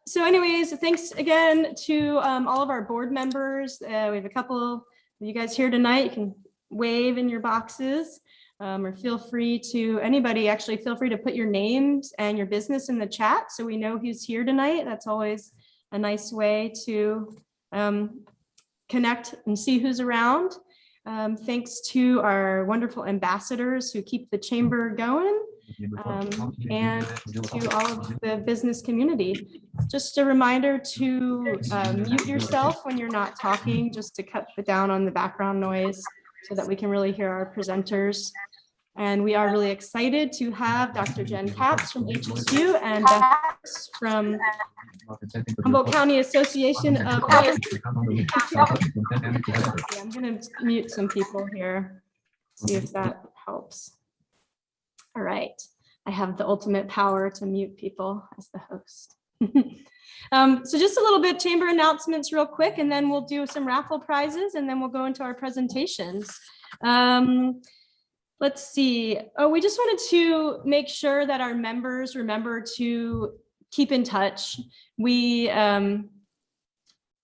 So anyways, thanks again to all of our board members. We have a couple of you guys here tonight. You can wave in your boxes or feel free to, anybody actually feel free to put your names and your business in the chat so we know who's here tonight. That's always a nice way to connect and see who's around. Thanks to our wonderful ambassadors who keep the chamber going. And to all of the business community. Just a reminder to mute yourself when you're not talking, just to cut down on the background noise so that we can really hear our presenters. And we are really excited to have Dr. Jenn Capps from HSU and Beth Burks from Humboldt County Association of I'm going to mute some people here, see if that helps. All right, I have the ultimate power to mute people as the host. So just a little bit chamber announcements real quick, and then we'll do some raffle prizes, and then we'll go into our presentations. Let's see. Oh, we just wanted to make sure that our members remember to keep in touch. We,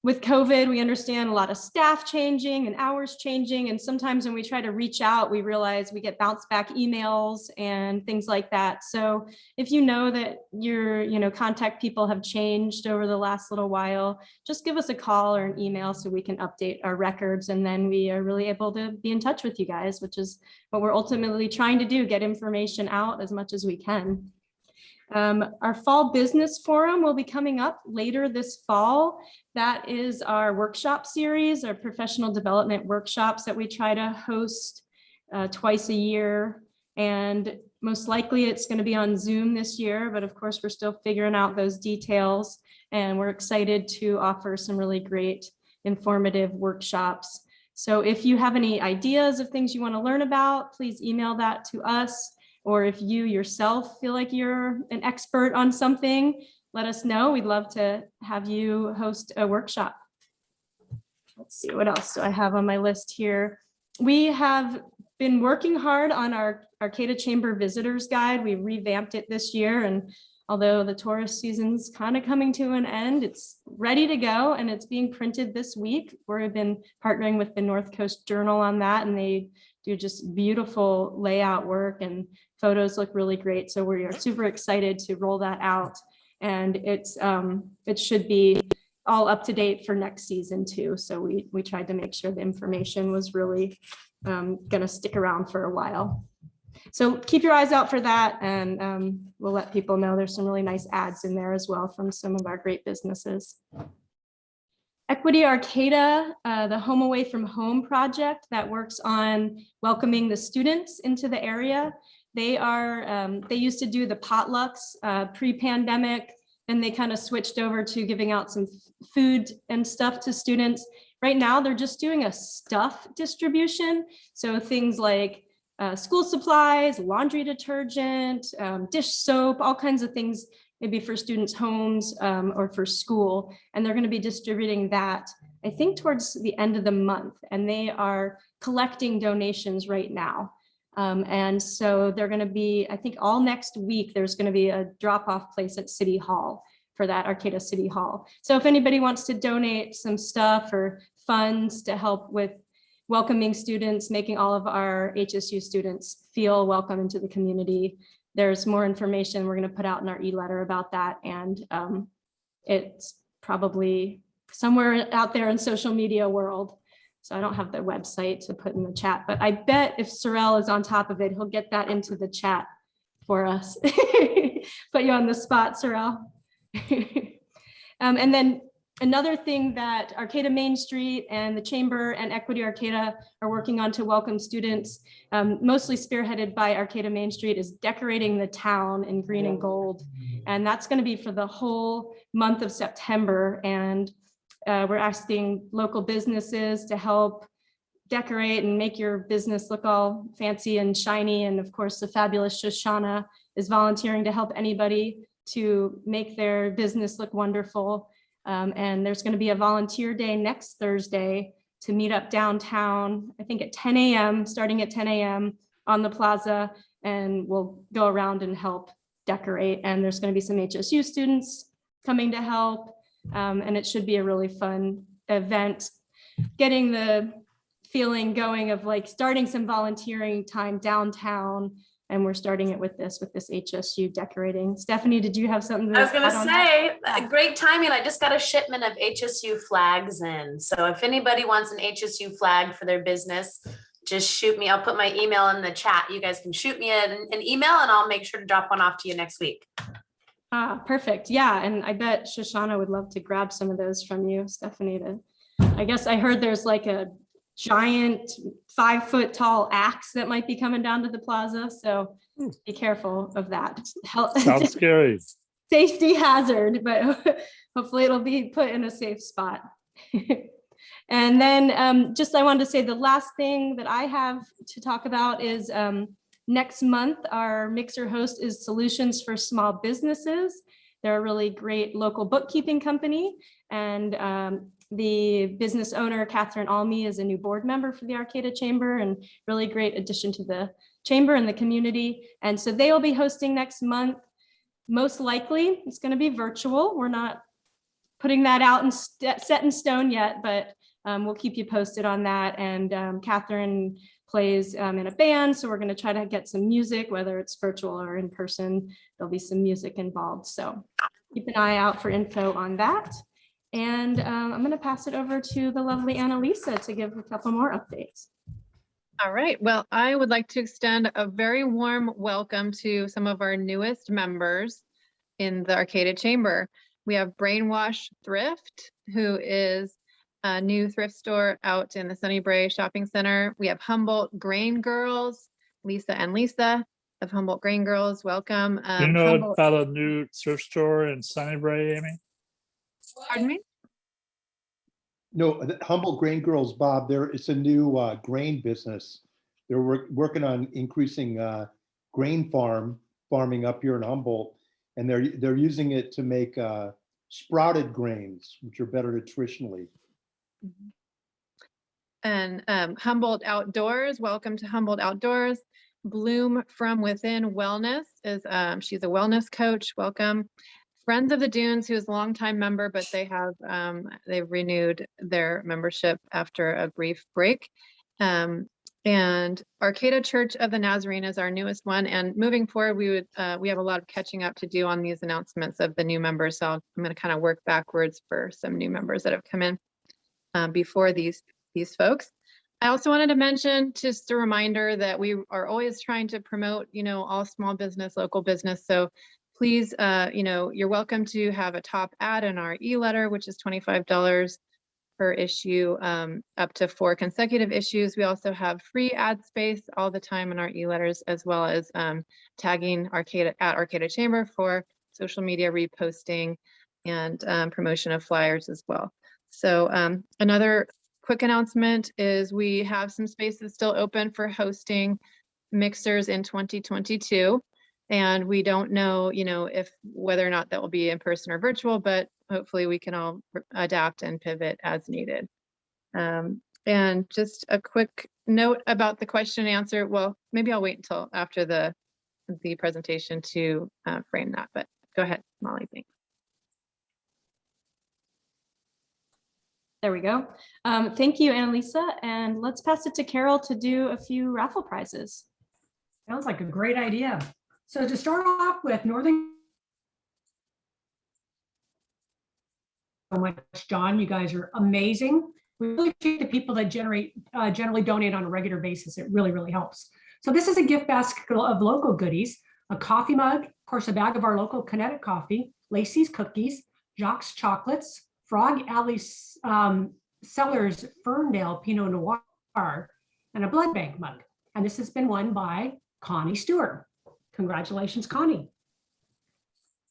with COVID, we understand a lot of staff changing and hours changing. And sometimes when we try to reach out, we realize we get bounce back emails and things like that. So if you know that your contact people have changed over the last little while, just give us a call or an email so we can update our records. And then we are really able to be in touch with you guys, which is what we're ultimately trying to do, get information out as much as we can. Our fall business forum will be coming up later this fall. That is our workshop series, our professional development workshops that we try to host twice a year. And most likely it's going to be on Zoom this year, but of course we're still figuring out those details. And we're excited to offer some really great informative workshops. So if you have any ideas of things you want to learn about, please email that to us. Or if you yourself feel like you're an expert on something, let us know. We'd love to have you host a workshop. Let's see, what else do I have on my list here? We have been working hard on our Arcata Chamber Visitors Guide. We revamped it this year, and although the tourist season's kind of coming to an end, it's ready to go and it's being printed this week. We've been partnering with the North Coast Journal on that, and they do just beautiful layout work and photos look really great. So we are super excited to roll that out, and it should be all up to date for next season too. So we tried to make sure the information was really gonna stick around for a while. So keep your eyes out for that, and we'll let people know there's some really nice ads in there as well from some of our great businesses. Equity Arcata, the Home Away from Home project that works on welcoming the students into the area. They used to do the potlucks pre-pandemic, and they kind of switched over to giving out some food and stuff to students. Right now, they're just doing a stuff distribution. So things like school supplies, laundry detergent, dish soap, all kinds of things, maybe for students' homes or for school. And they're going to be distributing that, I think, towards the end of the month. And they are collecting donations right now. And so they're going to be, I think all next week, there's going to be a drop-off place at City Hall for that, Arcata City Hall. So if anybody wants to donate some stuff or funds to help with welcoming students, making all of our HSU students feel welcome into the community, there's more information we're going to put out in our e-letter about that. And it's probably somewhere out there in social media world. So I don't have the website to put in the chat, but I bet if Sorrel is on top of it, he'll get that into the chat for us. Put you on the spot, Sorrel. And then another thing that Arcata Main Street and the Chamber and Equity Arcata are working on to welcome students, mostly spearheaded by Arcata Main Street, is decorating the town in green and gold. And that's going to be for the whole month of September. And we're asking local businesses to help decorate and make your business look all fancy and shiny. And of course, the fabulous Shoshana is volunteering to help anybody to make their business look wonderful. And there's going to be a volunteer day next Thursday to meet up downtown, I think at 10 a.m., starting at 10 a.m. on the plaza, and we'll go around and help decorate. And there's going to be some HSU students coming to help. And it should be a really fun event, getting the feeling going of like starting some volunteering time downtown. And we're starting it with this HSU decorating. Stephanie, did you have something? I was going to say, great timing. I just got a shipment of HSU flags in. So if anybody wants an HSU flag for their business, just shoot me. I'll put my email in the chat. You guys can shoot me an email and I'll make sure to drop one off to you next week. Perfect. Yeah. And I bet Shoshana would love to grab some of those from you, Stephanie. I guess I heard there's like a giant 5-foot tall axe that might be coming down to the plaza. So be careful of that. Sounds scary. Safety hazard, but hopefully it'll be put in a safe spot. And then I wanted to say the last thing that I have to talk about is next month, our mixer host is Solutions for Small Businesses. They're a really great local bookkeeping company, and the business owner, Catherine Almy, is a new board member for the Arcata Chamber and really great addition to the chamber and the community. And so they will be hosting next month. Most likely, it's going to be virtual. We're not putting that out and set in stone yet, but we'll keep you posted on that. And Catherine plays in a band, so we're going to try to get some music, whether it's virtual or in person. There'll be some music involved, so keep an eye out for info on that. And I'm going to pass it over to the lovely Annalisa to give a couple more updates. All right. Well, I would like to extend a very warm welcome to some of our newest members in the Arcata Chamber. We have Brainwash Thrift, who is a new thrift store out in the Sunnybrae Shopping Center. We have Humboldt Grain Girls, Lisa and Lisa of Humboldt Grain Girls. Welcome. You know about a new thrift store in Sunnybrae, Amy? Pardon me? No, Humboldt Grain Girls, Bob, it's a new grain business. They're working on increasing grain farming up here in Humboldt, and they're using it to make sprouted grains, which are better nutritionally. And Humboldt Outdoors, welcome to Humboldt Outdoors. Bloom from Within Wellness is she's a wellness coach. Welcome. Friends of the Dunes, who is a longtime member, but they've renewed their membership after a brief break. And Arcata Church of the Nazarene is our newest one. And moving forward, we have a lot of catching up to do on these announcements of the new members. So I'm going to kind of work backwards for some new members that have come in before these folks. I also wanted to mention just a reminder that we are always trying to promote, all small business, local business. So please, you're welcome to have a top ad in our e-letter, which is $25 per issue, up to 4 consecutive issues. We also have free ad space all the time in our e-letters, as well as tagging Arcata Chamber for social media reposting and promotion of flyers as well. So another quick announcement is we have some spaces still open for hosting mixers in 2022. And we don't know, whether or not that will be in person or virtual, but hopefully we can all adapt and pivot as needed. And just a quick note about the question and answer. Well, maybe I'll wait until after the presentation to frame that, but go ahead, Molly, thanks. There we go. Thank you, Annalisa. And let's pass it to Carol to do a few raffle prizes. Sounds like a great idea. So to start off with, Northern, so much, John, you guys are amazing. We really appreciate the people that generally donate on a regular basis. It really, really helps. So this is a gift basket of local goodies, a coffee mug, of course, a bag of our local Kinetic coffee, Lacey's cookies, Jacques chocolates, Frog Alley Cellars Ferndale Pinot Noir, and a blood bank mug. And this has been won by Connie Stewart. Congratulations, Connie.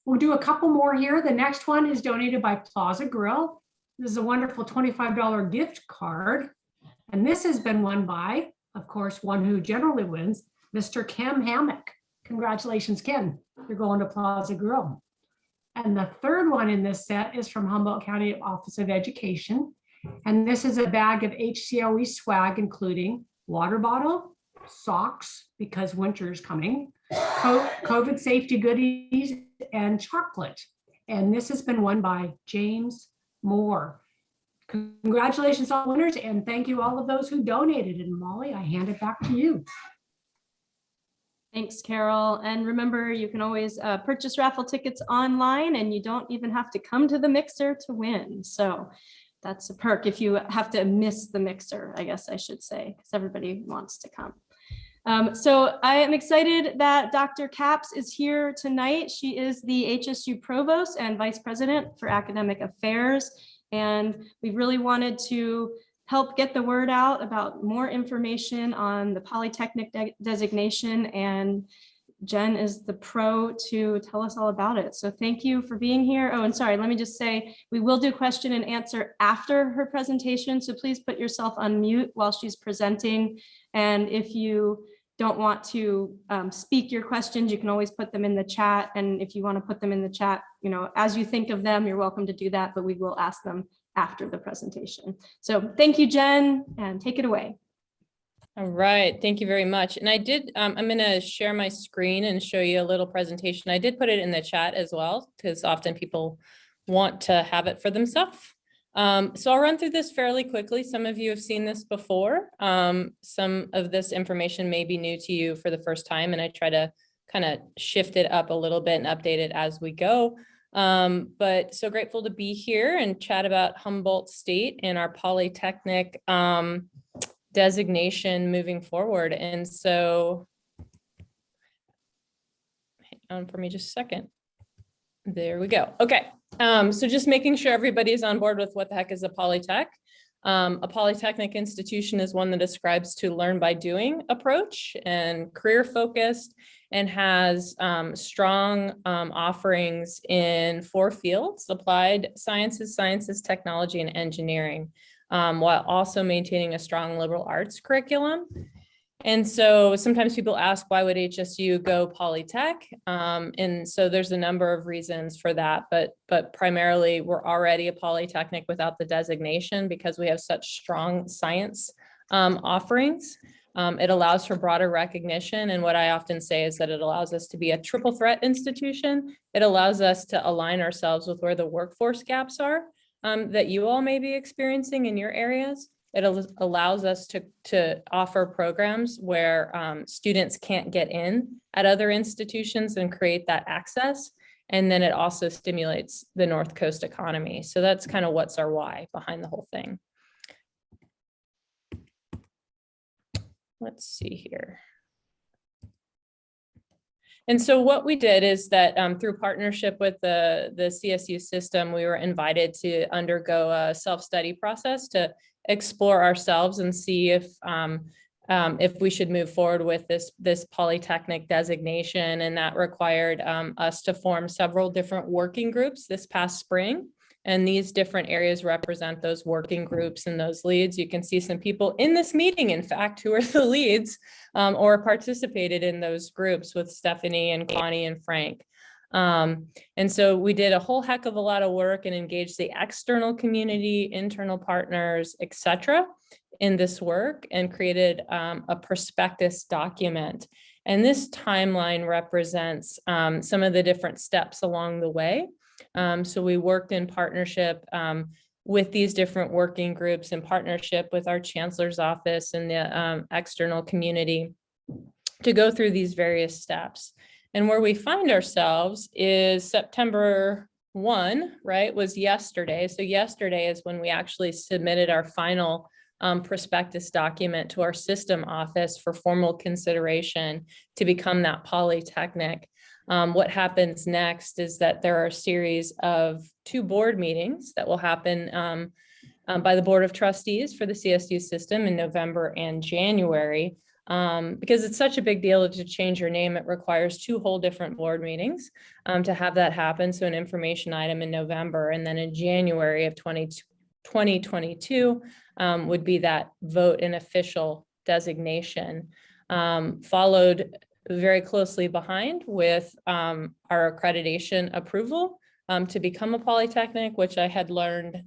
We'll do a couple more here. The next one is donated by Plaza Grill. This is a wonderful $25 gift card. And this has been won by, of course, one who generally wins, Mr. Ken Hammock. Congratulations, Ken. You're going to Plaza Grill. And the third one in this set is from Humboldt County Office of Education. And this is a bag of HCAOG swag, including water bottle, socks, because winter is coming, COVID safety goodies, and chocolate. And this has been won by James Moore. Congratulations, all winners, and thank you all of those who donated. And Molly, I hand it back to you. Thanks, Carol. And remember, you can always purchase raffle tickets online, and you don't even have to come to the mixer to win. So that's a perk if you have to miss the mixer, I guess I should say, because everybody wants to come. So I am excited that Dr. Capps is here tonight. She is the HSU Provost and Vice President for Academic Affairs. And we really wanted to help get the word out about more information on the Polytechnic designation. And Jenn is the pro to tell us all about it. So thank you for being here. Oh, and sorry, let me just say, we will do question and answer after her presentation. So please put yourself on mute while she's presenting. And if you don't want to speak your questions, you can always put them in the chat. And if you want to put them in the chat, you know, as you think of them, you're welcome to do that, but we will ask them after the presentation. So thank you, Jenn, and take it away. All right, thank you very much. And I did, I'm going to share my screen and show you a little presentation. I did put it in the chat as well, because often people want to have it for themselves. So I'll run through this fairly quickly. Some of you have seen this before. Some of this information may be new to you for the first time, and I try to kind of shift it up a little bit and update it as we go. But so grateful to be here and chat about Humboldt State and our Polytechnic designation moving forward. And so, hang on for me just a second. There we go. Okay. So just making sure everybody's on board with what the heck is a Polytech. A Polytechnic institution is one that ascribes to learn by doing approach and career focused, and has strong offerings in 4 fields: applied sciences, technology, and engineering, while also maintaining a strong liberal arts curriculum. And so sometimes people ask, why would HSU go Polytech? And so there's a number of reasons for that, but primarily we're already a Polytechnic without the designation because we have such strong science offerings. It allows for broader recognition. And what I often say is that it allows us to be a triple threat institution. It allows us to align ourselves with where the workforce gaps are that you all may be experiencing in your areas. It allows us to offer programs where students can't get in at other institutions and create that access. And then it also stimulates the North Coast economy. So that's kind of what's our why behind the whole thing. Let's see here. And so what we did is that through partnership with the CSU system, we were invited to undergo a self-study process to explore ourselves and see if we should move forward with this Polytechnic designation. And that required us to form several different working groups this past spring. And these different areas represent those working groups and those leads. You can see some people in this meeting, in fact, who are the leads or participated in those groups with Stephanie and Connie and Frank. And so we did a whole heck of a lot of work and engaged the external community, internal partners, etc., in this work, and created a prospectus document. And this timeline represents some of the different steps along the way. So we worked in partnership with these different working groups, in partnership with our chancellor's office and the external community, to go through these various steps. And where we find ourselves is September 1, right, was yesterday. So yesterday is when we actually submitted our final prospectus document to our system office for formal consideration to become that Polytechnic. What happens next is that there are a series of 2 board meetings that will happen by the Board of Trustees for the CSU system in November and January. Because it's such a big deal to change your name, it requires 2 whole different board meetings to have that happen. So an information item in November, and then in January of 2022 would be that vote and official designation, followed very closely behind with our accreditation approval to become a Polytechnic, which I had learned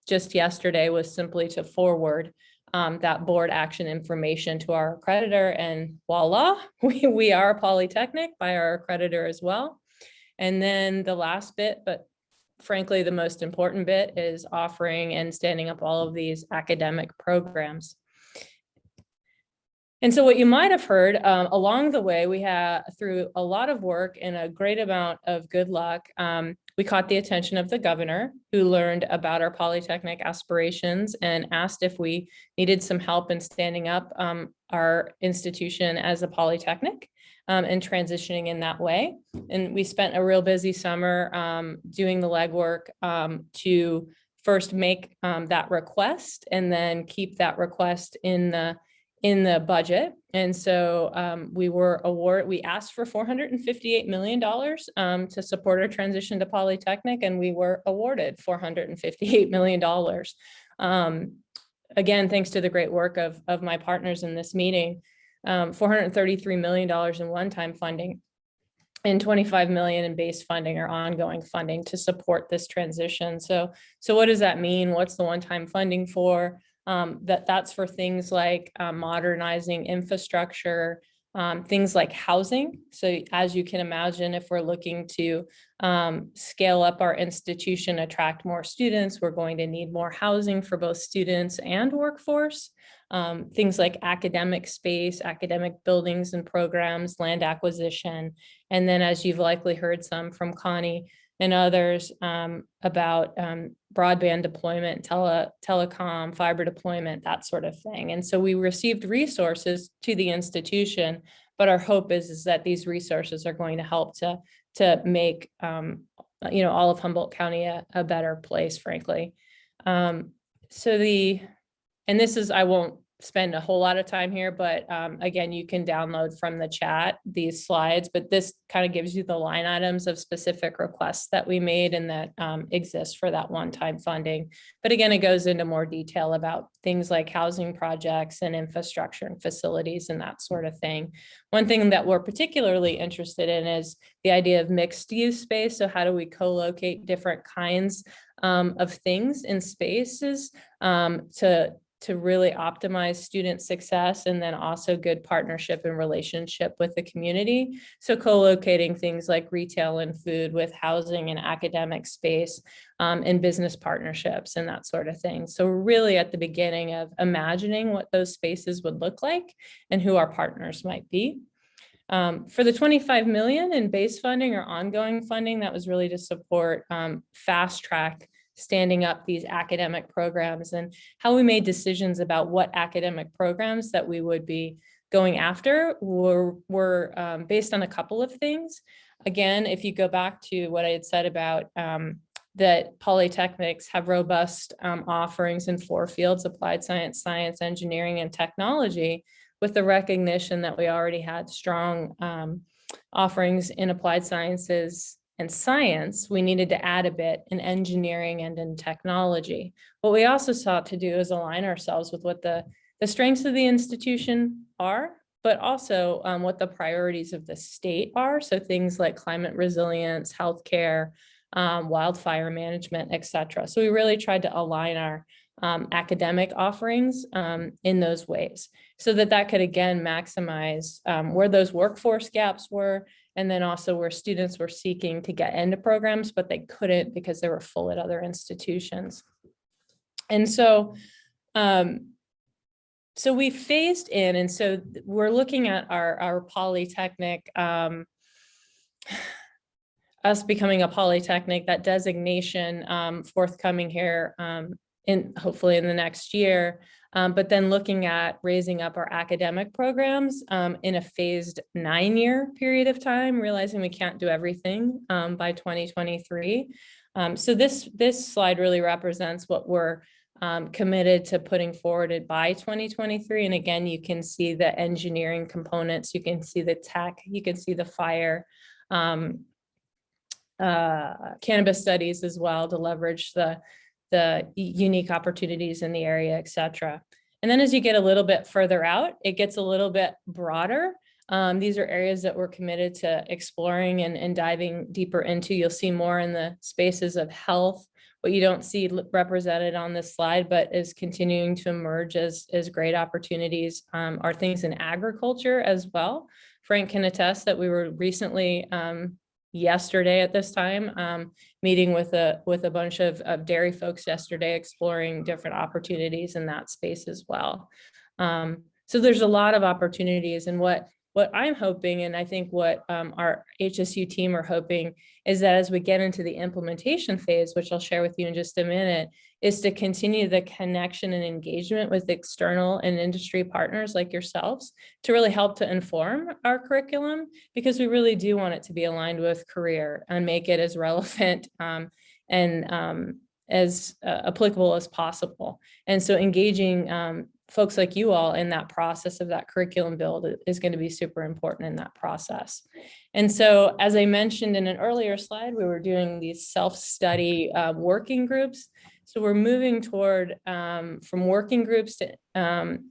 just yesterday was simply to forward that board action information to our accreditor, and voila, we are a Polytechnic by our accreditor as well. And then the last bit, but frankly, the most important bit, is offering and standing up all of these academic programs. And so what you might have heard along the way, we had, through a lot of work and a great amount of good luck, we caught the attention of the governor, who learned about our Polytechnic aspirations and asked if we needed some help in standing up our institution as a Polytechnic and transitioning in that way. And we spent a real busy summer doing the legwork to first make that request and then keep that request in the budget. And so we asked for $458 million to support our transition to Polytechnic, and we were awarded $458 million. Again, thanks to the great work of my partners in this meeting, $433 million in one-time funding and $25 million in base funding or ongoing funding to support this transition. So what does that mean? What's the one-time funding for? That's for things like modernizing infrastructure, things like housing. So as you can imagine, if we're looking to scale up our institution, attract more students, we're going to need more housing for both students and workforce. Things like academic space, academic buildings and programs, land acquisition. And then, as you've likely heard some from Connie and others, about broadband deployment, telecom, fiber deployment, that sort of thing. And so we received resources to the institution, but our hope is that these resources are going to help to make all of Humboldt County a better place, frankly. And this is, I won't spend a whole lot of time here, but again, you can download from the chat these slides, but this kind of gives you the line items of specific requests that we made and that exist for that one-time funding. But again, it goes into more detail about things like housing projects and infrastructure and facilities and that sort of thing. One thing that we're particularly interested in is the idea of mixed use space. So how do we co-locate different kinds of things in spaces to really optimize student success, and then also good partnership and relationship with the community. So co-locating things like retail and food with housing and academic space and business partnerships and that sort of thing. So really at the beginning of imagining what those spaces would look like and who our partners might be. For the $25 million in base funding or ongoing funding, that was really to support fast track standing up these academic programs, and how we made decisions about what academic programs that we would be going after were based on a couple of things. Again, if you go back to what I had said about that polytechnics have robust offerings in 4 fields: applied science, science, engineering, and technology, with the recognition that we already had strong offerings in applied sciences and science, we needed to add a bit in engineering and in technology. What we also sought to do is align ourselves with what the strengths of the institution are, but also what the priorities of the state are. So things like climate resilience, healthcare, wildfire management, et cetera. So we really tried to align our academic offerings in those ways, so that could again maximize where those workforce gaps were, and then also where students were seeking to get into programs, but they couldn't because they were full at other institutions. And so, so we phased in, and so we're looking at our Polytechnic, us becoming a Polytechnic, that designation forthcoming here hopefully in the next year. But then looking at raising up our academic programs in a phased 9-year period of time, realizing we can't do everything by 2023. So this slide really represents what we're committed to putting forward by 2023. And again, you can see the engineering components, you can see the tech, you can see the fire, cannabis studies as well, to leverage the unique opportunities in the area, et cetera. And then as you get a little bit further out, it gets a little bit broader. These are areas that we're committed to exploring and diving deeper into. You'll see more in the spaces of health. What you don't see represented on this slide, but is continuing to emerge as great opportunities, are things in agriculture as well. Frank can attest that we were recently yesterday at this time, meeting with a bunch of dairy folks yesterday, exploring different opportunities in that space as well. So there's a lot of opportunities, and what I'm hoping, and I think what our HSU team are hoping, is that as we get into the implementation phase, which I'll share with you in just a minute, is to continue the connection and engagement with external and industry partners like yourselves to really help to inform our curriculum, because we really do want it to be aligned with career and make it as relevant and as applicable as possible. And so engaging folks like you all in that process of that curriculum build is going to be super important in that process. And so, as I mentioned in an earlier slide, we were doing these self-study working groups. So we're moving toward from working groups to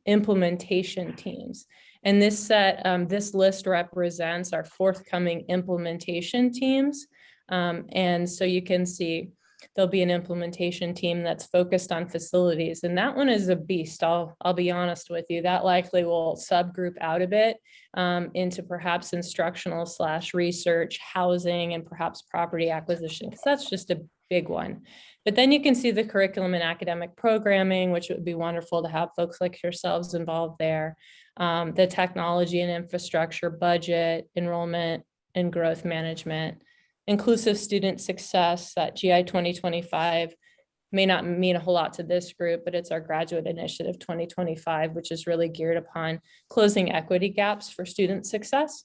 implementation teams. And this list represents our forthcoming implementation teams. And so you can see there'll be an implementation team that's focused on facilities. And that one is a beast. I'll be honest with you, that likely will subgroup out a bit into perhaps instructional / research, housing, and perhaps property acquisition, because that's just a big one. But then you can see the curriculum and academic programming, which would be wonderful to have folks like yourselves involved there. The technology and infrastructure, budget, enrollment, and growth management. Inclusive student success, that GI 2025 may not mean a whole lot to this group, but it's our graduate initiative 2025, which is really geared upon closing equity gaps for student success.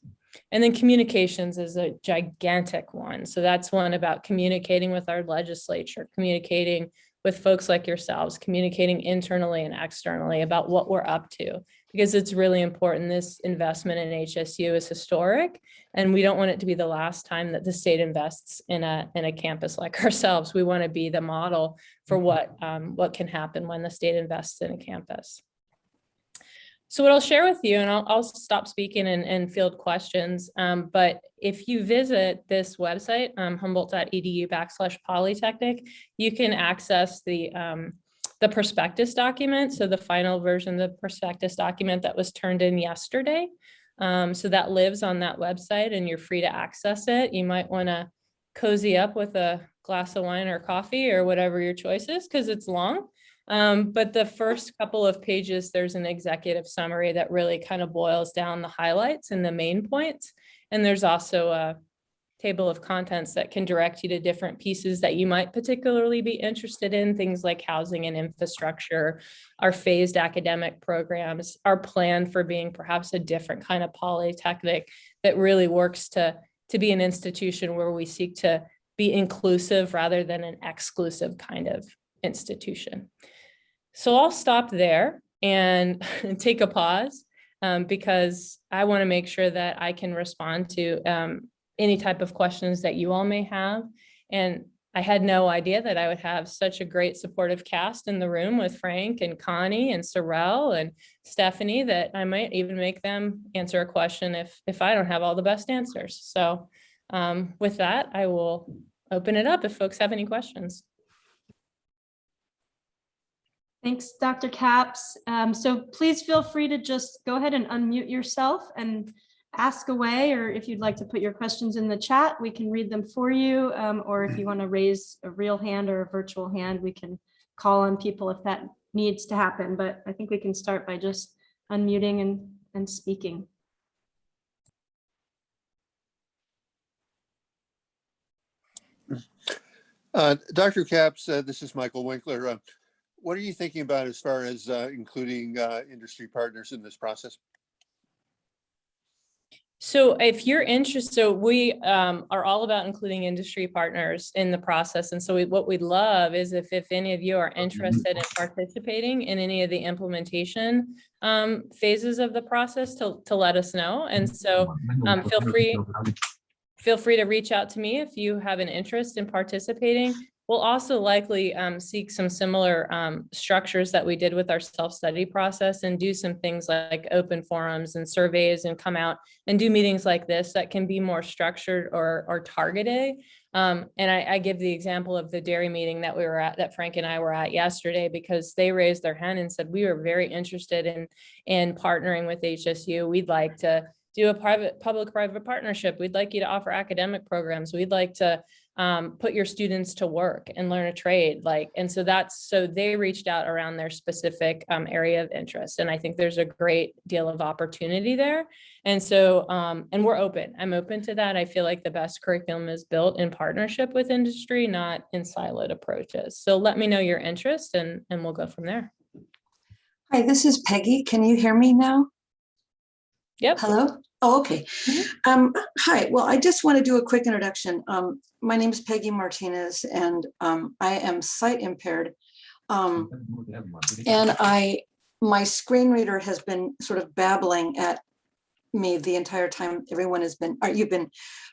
And then communications is a gigantic one. So that's one about communicating with our legislature, communicating with folks like yourselves, communicating internally and externally about what we're up to, because it's really important. This investment in HSU is historic, and we don't want it to be the last time that the state invests in a campus like ourselves. We want to be the model for what can happen when the state invests in a campus. So what I'll share with you, and I'll stop speaking and field questions, but if you visit this website, humboldt.edu/Polytechnic, you can access the prospectus document. So the final version of the prospectus document that was turned in yesterday. So that lives on that website and you're free to access it. You might want to cozy up with a glass of wine or coffee or whatever your choice is, because it's long. But the first couple of pages, there's an executive summary that really kind of boils down the highlights and the main points. And there's also a table of contents that can direct you to different pieces that you might particularly be interested in, things like housing and infrastructure, our phased academic programs, our plan for being perhaps a different kind of polytechnic that really works to be an institution where we seek to be inclusive rather than an exclusive kind of institution. So I'll stop there and take a pause because I want to make sure that I can respond to any type of questions that you all may have. And I had no idea that I would have such a great supportive cast in the room with Frank and Connie and Sorrel and Stephanie that I might even make them answer a question if I don't have all the best answers. So with that, I will open it up if folks have any questions. Thanks, Dr. Capps. So please feel free to just go ahead and unmute yourself and ask away, or if you'd like to put your questions in the chat, we can read them for you. Or if you want to raise a real hand or a virtual hand, we can call on people if that needs to happen. But I think we can start by just unmuting and speaking. Dr. Capps, this is Michael Winkler. What are you thinking about as far as including industry partners in this process? So if you're interested, so we are all about including industry partners in the process. And so what we'd love is if any of you are interested in participating in any of the implementation phases of the process to let us know. And so feel free to reach out to me if you have an interest in participating. We'll also likely seek some similar structures that we did with our self-study process and do some things like open forums and surveys and come out and do meetings like this that can be more structured or targeted. And I give the example of the dairy meeting that we were at, that Frank and I were at yesterday, because they raised their hand and said, we were very interested in partnering with HSU. We'd like to do a public-private partnership. We'd like you to offer academic programs. We'd like to put your students to work and learn a trade. And so they reached out around their specific area of interest. And I think there's a great deal of opportunity there. And so, and we're open. I'm open to that. I feel like the best curriculum is built in partnership with industry, not in siloed approaches. So let me know your interest and we'll go from there. Hi, this is Peggy. Can you hear me now? Yep. Hello? Oh, okay. Hi, well, I just want to do a quick introduction. My name is Peggy Martinez, and I am sight impaired. And my screen reader has been sort of babbling at me the entire time you've been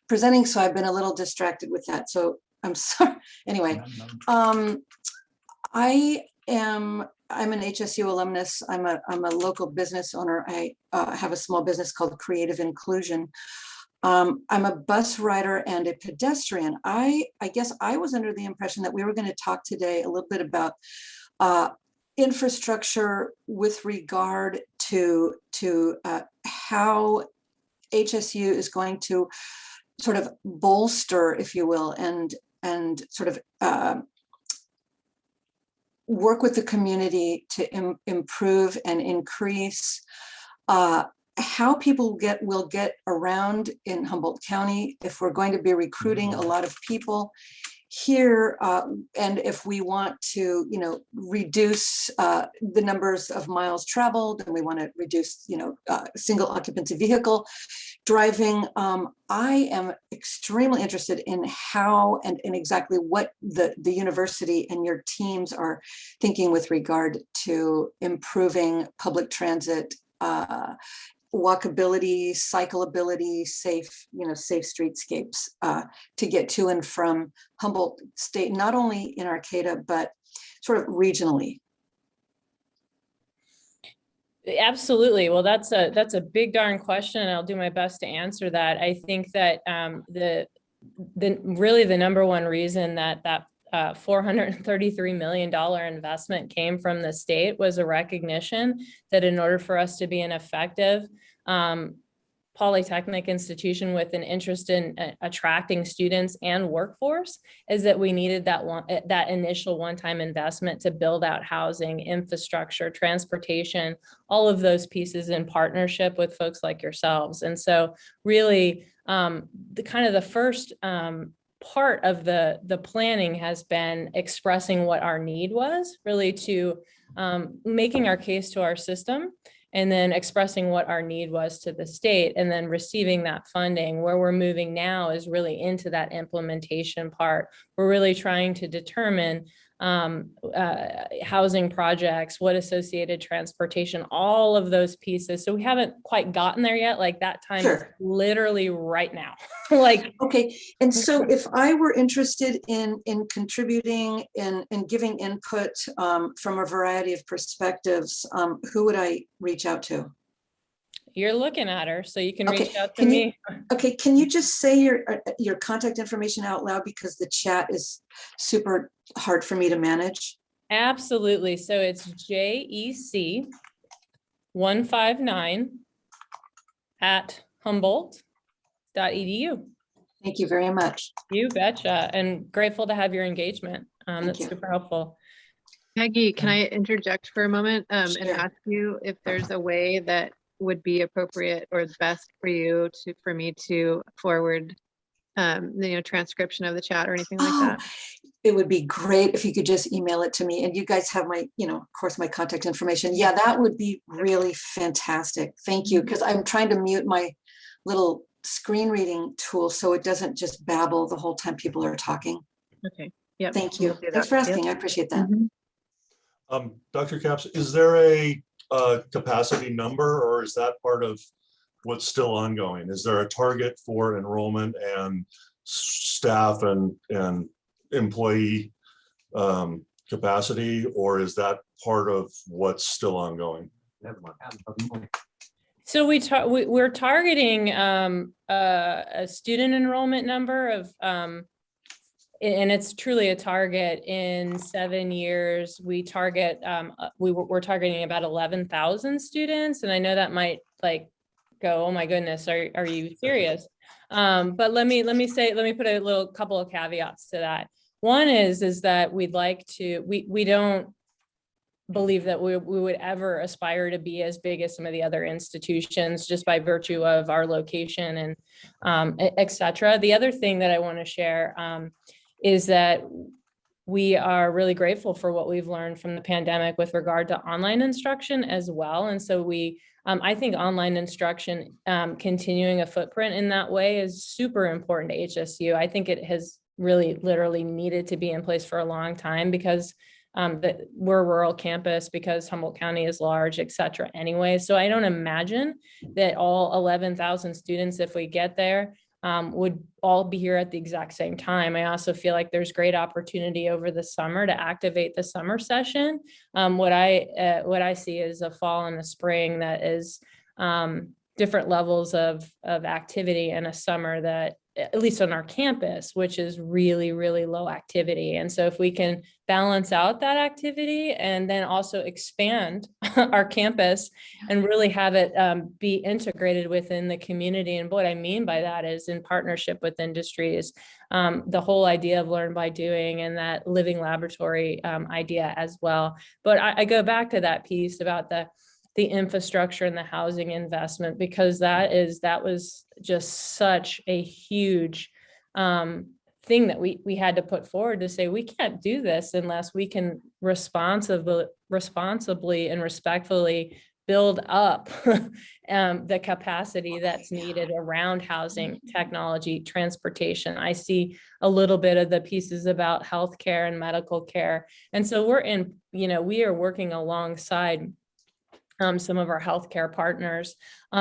presenting, so I've been a little distracted with that. So I'm sorry. Anyway, I'm an HSU alumnus. I'm a local business owner. I have a small business called Creative Inclusion. I'm a bus rider and a pedestrian. I guess I was under the impression that we were going to talk today a little bit about infrastructure with regard to how HSU is going to sort of bolster, if you will, and sort of work with the community to improve and increase how people will get around in Humboldt County if we're going to be recruiting a lot of people here, and if we want to, reduce the numbers of miles traveled, and we want to reduce, single occupancy vehicle driving. I am extremely interested in how and exactly what the university and your teams are thinking with regard to improving public transit, walkability, cyclability, safe streetscapes to get to and from Humboldt State, not only in Arcata, but sort of regionally. Absolutely. Well, that's a big darn question, and I'll do my best to answer that. I think that really the number one reason that $433 million investment came from the state was a recognition that in order for us to be an effective Polytechnic institution with an interest in attracting students and workforce, is that we needed that initial one-time investment to build out housing, infrastructure, transportation, all of those pieces in partnership with folks like yourselves. And so really the first part of the planning has been expressing what our need was, really to making our case to our system, and then expressing what our need was to the state, and then receiving that funding. Where we're moving now is really into that implementation part. We're really trying to determine housing projects, what associated transportation, all of those pieces. So we haven't quite gotten there yet. Like that time is literally right now. Okay. And so if I were interested in contributing and giving input from a variety of perspectives, who would I reach out to? You're looking at her, so you can reach out to me. Okay, can you just say your contact information out loud, because the chat is super hard for me to manage? Absolutely. So it's JEC159@humboldt.edu. Thank you very much. You betcha, and grateful to have your engagement. That's super helpful. Peggy, can I interject for a moment and Sure. ask you if there's a way that would be appropriate or best for me to forward transcription of the chat or anything like that? It would be great if you could just email it to me, and you guys have my, of course, my contact information. Yeah, that would be really fantastic. Thank you. Because I'm trying to mute my little screen reading tool so it doesn't just babble the whole time people are talking. Okay. Yeah. Thank you. Thanks for asking. I appreciate that. Dr. Capps, is there a capacity number, or is that part of what's still ongoing? Is there a target for enrollment and staff and employee capacity, or is that part of what's still ongoing? So we're targeting a student enrollment number of, and it's truly a target. In 7 years, we target, we're targeting about 11,000 students. And I know that might go, oh my goodness, are you serious? But let me put a little couple of caveats to that. One is that we'd like to, we don't believe that we would ever aspire to be as big as some of the other institutions just by virtue of our location and et cetera. The other thing that I want to share is that we are really grateful for what we've learned from the pandemic with regard to online instruction as well. And so I think online instruction, continuing a footprint in that way is super important to HSU. I think it has really literally needed to be in place for a long time because we're a rural campus, because Humboldt County is large, et cetera, anyway. So I don't imagine that all 11,000 students, if we get there, would all be here at the exact same time. I also feel like there's great opportunity over the summer to activate the summer session. What I see is a fall and a spring that is different levels of activity in a summer that, at least on our campus, which is really, really low activity. And so if we can balance out that activity and then also expand our campus and really have it be integrated within the community. And what I mean by that is in partnership with industries, the whole idea of learn by doing and that living laboratory idea as well. But I go back to that piece about the infrastructure and the housing investment, because that was just such a huge thing that we had to put forward to say, we can't do this unless we can responsibly and respectfully build up the capacity that's needed around housing, technology, transportation. I see a little bit of the pieces about healthcare and medical care. And so we are working alongside some of our healthcare partners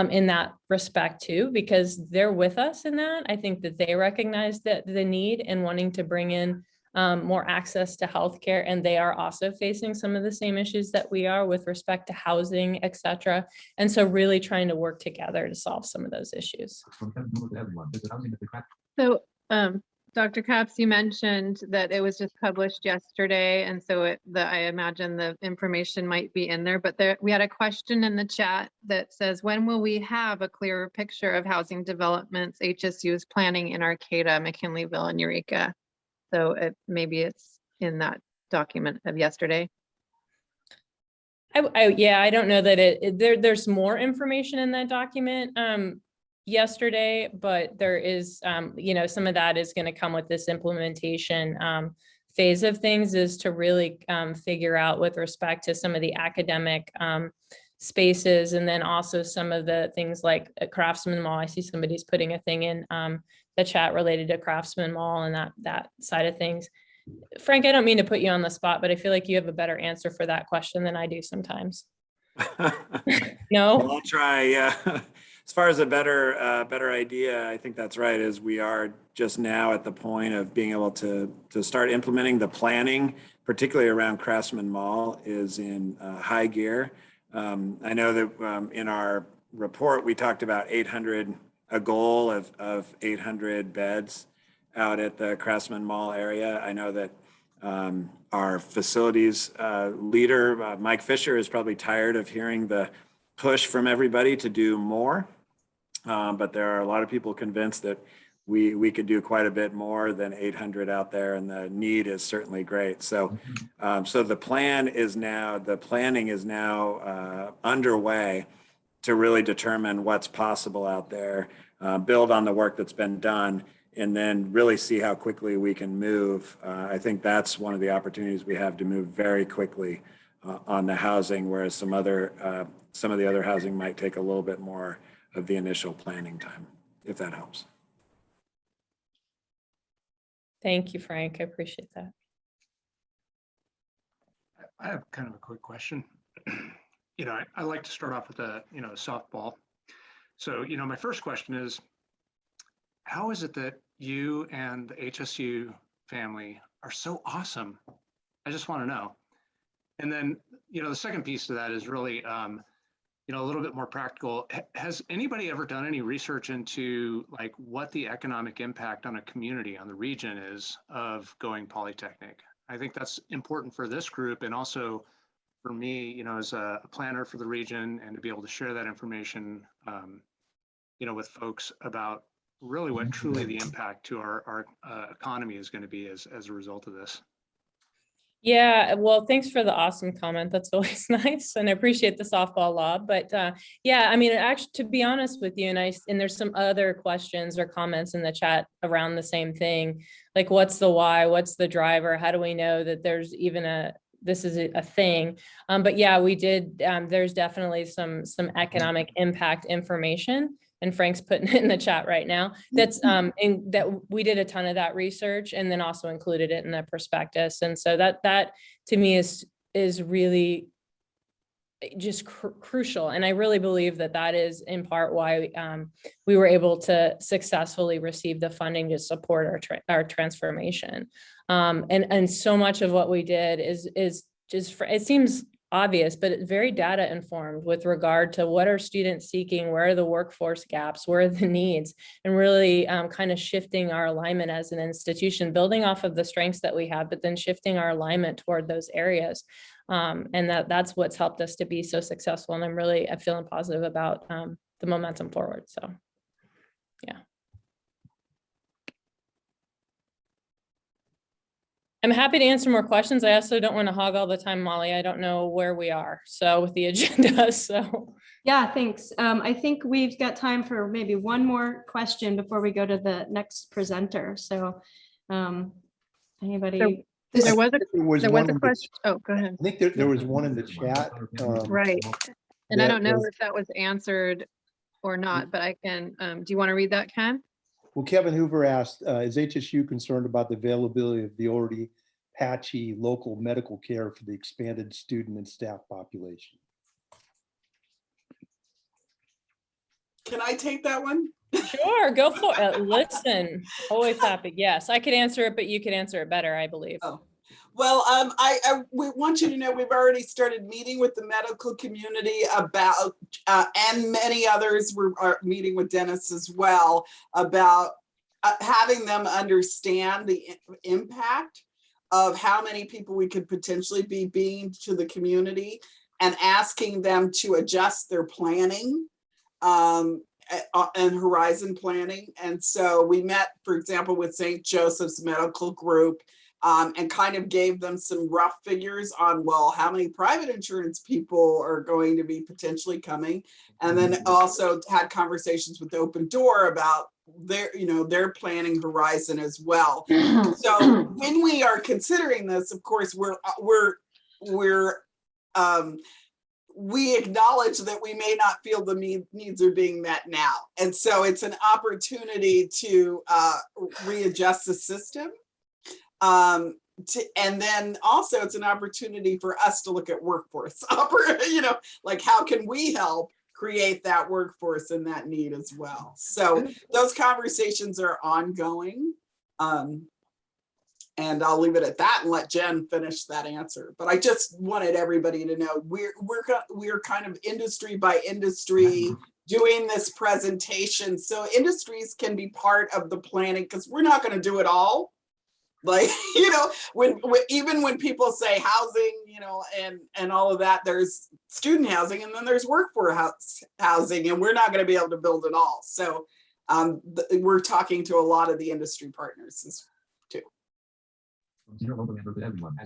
in that respect too, because they're with us in that. I think that they recognize that the need and wanting to bring in more access to healthcare, and they are also facing some of the same issues that we are with respect to housing, et cetera. And so really trying to work together to solve some of those issues. So Dr. Capps, you mentioned that it was just published yesterday, and so I imagine the information might be in there, but we had a question in the chat that says, when will we have a clearer picture of housing developments HSU is planning in Arcata, McKinleyville, and Eureka? So maybe it's in that document of yesterday. I don't know that there's more information in that document yesterday, but there is, some of that is going to come with this implementation phase of things, is to really figure out with respect to some of the academic spaces, and then also some of the things like a Craftsman Mall. I see somebody's putting a thing in the chat related to Craftsman Mall and that side of things. Frank, I don't mean to put you on the spot, but I feel like you have a better answer for that question than I do sometimes. No? Well, I'll try. Yeah. As far as a better idea, I think that's right, is we are just now at the point of being able to start implementing the planning, particularly around Craftsman Mall, is in high gear. I know that in our report, we talked about a goal of 800 beds out at the Craftsman Mall area. I know that our facilities leader, Mike Fisher, is probably tired of hearing the push from everybody to do more. But there are a lot of people convinced that we could do quite a bit more than 800 out there, and the need is certainly great. So, so the planning is now underway to really determine what's possible out there, build on the work that's been done, and then really see how quickly we can move. I think that's one of the opportunities we have, to move very quickly on the housing, whereas some of the other housing might take a little bit more of the initial planning time, if that helps. Thank you, Frank. I appreciate that. I have kind of a quick question. I like to start off with a softball. So, my first question is, how is it that you and the HSU family are so awesome? I just want to know. And then, the second piece to that is really, a little bit more practical. Has anybody ever done any research into like what the economic impact on a community, on the region is of going Polytechnic? I think that's important for this group, and also for me, as a planner for the region, and to be able to share that information with folks about really what truly the impact to our economy is going to be as a result of this. Yeah, well, thanks for the awesome comment. That's always nice, and I appreciate the softball lob. But yeah, I mean, actually, to be honest with you, and there's some other questions or comments in the chat around the same thing, like what's the why, what's the driver, how do we know that there's even this is a thing? But yeah, we did. There's definitely some economic impact information. And Frank's putting it in the chat right now. That's that we did a ton of that research and then also included it in the prospectus. And so that to me is really just crucial. And I really believe that is in part why we were able to successfully receive the funding to support our transformation. And so much of what we did is just it seems obvious, but it's very data informed with regard to what are students seeking, where are the workforce gaps, where are the needs, and really kind of shifting our alignment as an institution, building off of the strengths that we have, but then shifting our alignment toward those areas. And that's what's helped us to be so successful. And I'm feeling positive about the momentum forward. So, yeah. I'm happy to answer more questions. I also don't want to hog all the time, Molly. I don't know where we are. So with the agenda, so. Yeah, thanks. I think we've got time for maybe one more question before we go to the next presenter. So anybody? There was a in question. Oh, go ahead. I think there was one in the chat. Right. And I don't know was- if that was answered or not, but I can, do you want to read that, Ken? Well, Kevin Hoover asked, is HSU concerned about the availability of the already patchy local medical care for the expanded student and staff population? Can I take that one? Sure, go for it. Listen, always happy. Yes, I could answer it, but you could answer it better, I believe. Oh. Well, we want you to know we've already started meeting with the medical community about, and many others are meeting with Dennis as well, about having them understand the impact of how many people we could potentially be being to the community, and asking them to adjust their planning and horizon planning. And so we met, for example, with St. Joseph's Medical Group, and kind of gave them some rough figures on, well, how many private insurance people are going to be potentially coming. And then also had conversations with Open Door about their planning horizon as well. So when we are considering this, of course, we acknowledge that we may not feel the needs are being met now. And so it's an opportunity to readjust the system. And then also it's an opportunity for us to look at workforce, like how can we help create that workforce and that need as well. So those conversations are ongoing. And I'll leave it at that and let Jenn finish that answer. But I just wanted everybody to know we're kind of industry by industry doing this presentation. So industries can be part of the planning, because we're not going to do it all. Like, even when people say housing, and all of that, there's student housing and then there's workforce housing, and we're not going to be able to build it all. So we're talking to a lot of the industry partners too.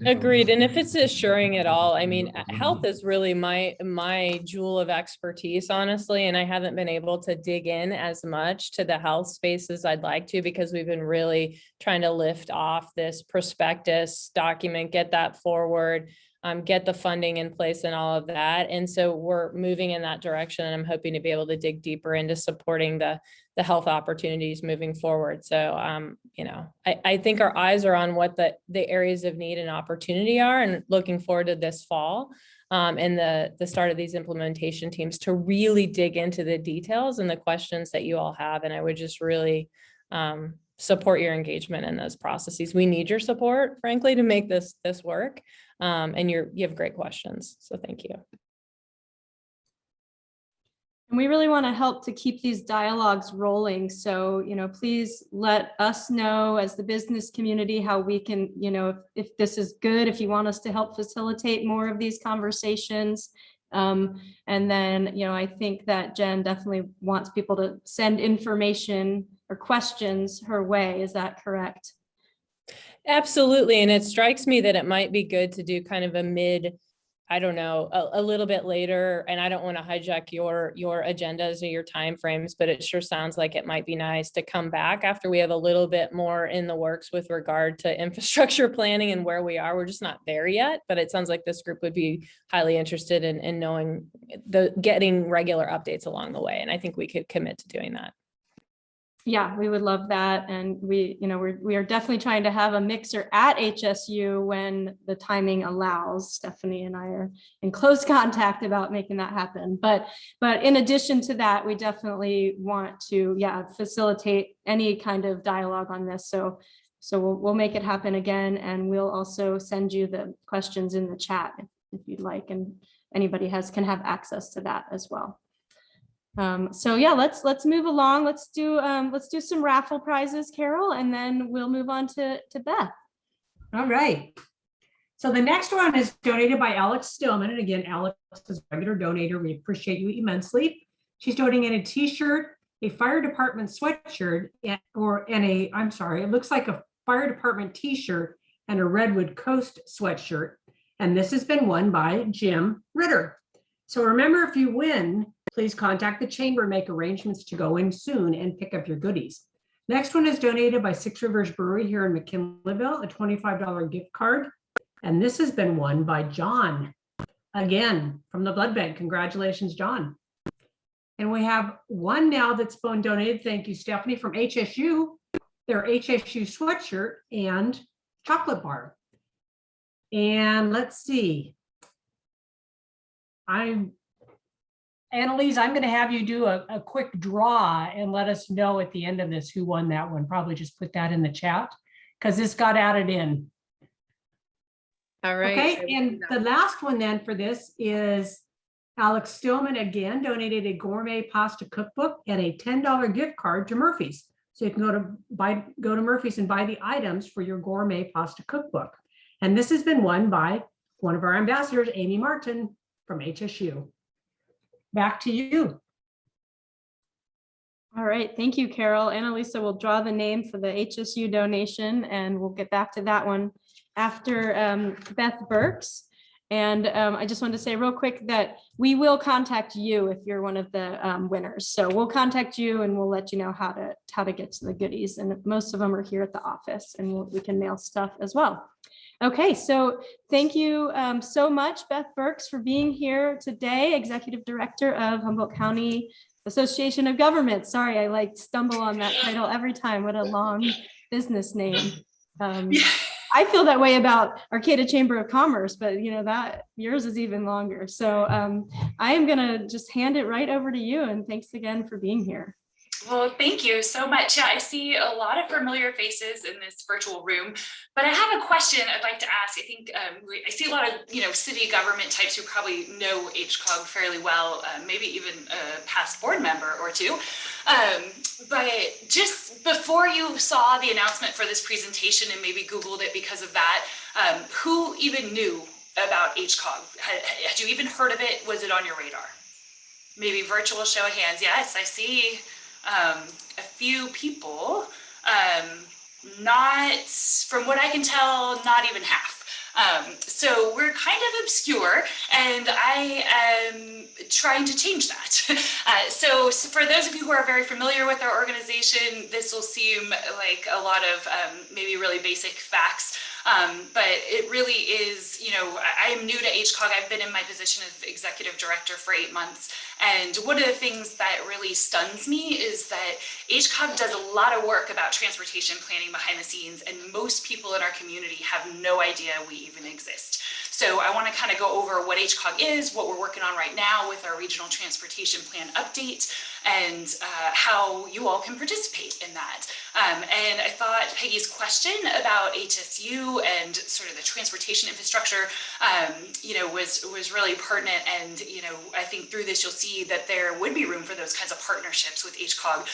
Agreed. And if it's assuring at all, I mean, health is really my jewel of expertise, honestly. And I haven't been able to dig in as much to the health space as I'd like to, because we've been really trying to lift off this prospectus document, get that forward, get the funding in place and all of that. And so we're moving in that direction. And I'm hoping to be able to dig deeper into supporting the health opportunities moving forward. So, I think our eyes are on what the areas of need and opportunity are, and looking forward to this fall and the start of these implementation teams to really dig into the details and the questions that you all have. And I would just really support your engagement in those processes. We need your support, frankly, to make this work. And you have great questions. So thank you. And we really want to help to keep these dialogues rolling. So, please let us know as the business community how we can, if this is good, if you want us to help facilitate more of these conversations, And then, I think that Jen definitely wants people to send information or questions her way. Is that correct? Absolutely. And it strikes me that it might be good to do kind of a mid, I don't know, a little bit later. And I don't want to hijack your agendas or your timeframes, but it sure sounds like it might be nice to come back after we have a little bit more in the works with regard to infrastructure planning and where we are. We're just not there yet, but it sounds like this group would be highly interested in knowing getting regular updates along the way. And I think we could commit to doing that. Yeah, we would love that. And we are definitely trying to have a mixer at HSU when the timing allows. Stephanie and I are in close contact about making that happen. But in addition to that, we definitely want to, facilitate any kind of dialogue on this. So we'll make it happen again. And we'll also send you the questions in the chat if you'd like, and anybody can have access to that as well. Let's move along. Let's do some raffle prizes, Carol, and then we'll move on to Beth. All right. So the next one is donated by Alex Stillman. And again, Alex is a regular donator. We appreciate you immensely. She's donating in a t-shirt, a fire department sweatshirt, it looks like a fire department t-shirt and a Redwood Coast sweatshirt. And this has been won by Jim Ritter. So remember, if you win, please contact the chamber, make arrangements to go in soon and pick up your goodies. Next one is donated by Six Rivers Brewery here in McKinleyville, a $25 gift card. And this has been won by John, again, from the blood bank. Congratulations, John. And we have one now that's been donated. Thank you, Stephanie, from HSU, their HSU sweatshirt and chocolate bar. And let's see. Annalise, I'm going to have you do a quick draw and let us know at the end of this who won that one. Probably just put that in the chat because this got added in. All right. Okay, and the last one then for this is Alex Stillman again donated a gourmet pasta cookbook and a $10 gift card to Murphy's. So you can go to Murphy's and buy the items for your gourmet pasta cookbook. And this has been won by one of our ambassadors, Amy Martin from HSU. Back to you. All right, thank you, Carol. Annalisa will draw the name for the HSU donation, and we'll get back to that one after Beth Burks. And I just wanted to say real quick that we will contact you if you're one of the winners. So we'll contact you and we'll let you know how to get to the goodies. And most of them are here at the office, and we can mail stuff as well. Okay, so thank you so much, Beth Burks, for being here today, Executive Director of Humboldt County Association of Governments. Sorry, I stumble on that title every time. What a long business name. I feel that way about Arcata Chamber of Commerce, but that yours is even longer. So I am gonna just hand it right over to you, and thanks again for being here. Well, thank you so much. Yeah, I see a lot of familiar faces in this virtual room, but I have a question I'd like to ask. I think I see a lot of, city government types who probably know H-Cog fairly well, maybe even a past board member or two. But just before you saw the announcement for this presentation and maybe Googled it because of that, who even knew about H-Cog? Had you even heard of it? Was it on your radar? Maybe virtual show of hands. Yes, I see. A few people, not, from what I can tell, not even half. So we're kind of obscure, and I am trying to change that. So for those of you who are very familiar with our organization, this will seem like a lot of maybe really basic facts. But it really is, I am new to H-Cog. I've been in my position of executive director for 8 months. And one of the things that really stuns me is that H-Cog does a lot of work about transportation planning behind the scenes, and most people in our community have no idea we even exist. So I want to kind of go over what H-Cog is, what we're working on right now with our regional transportation plan update, and how you all can participate in that. And I thought Peggy's question about HSU and sort of the transportation infrastructure, was really pertinent. And, I think through this, you'll see that there would be room for those kinds of partnerships with H-Cog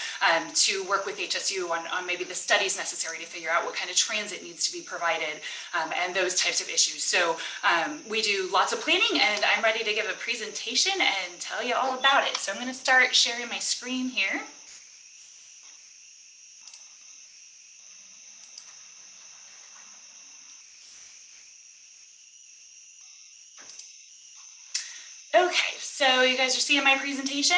to work with HSU on maybe the studies necessary to figure out what kind of transit needs to be provided and those types of issues. So We do lots of planning, and I'm ready to give a presentation and tell you all about it. So I'm going to start sharing my screen here. Okay, so you guys are seeing my presentation?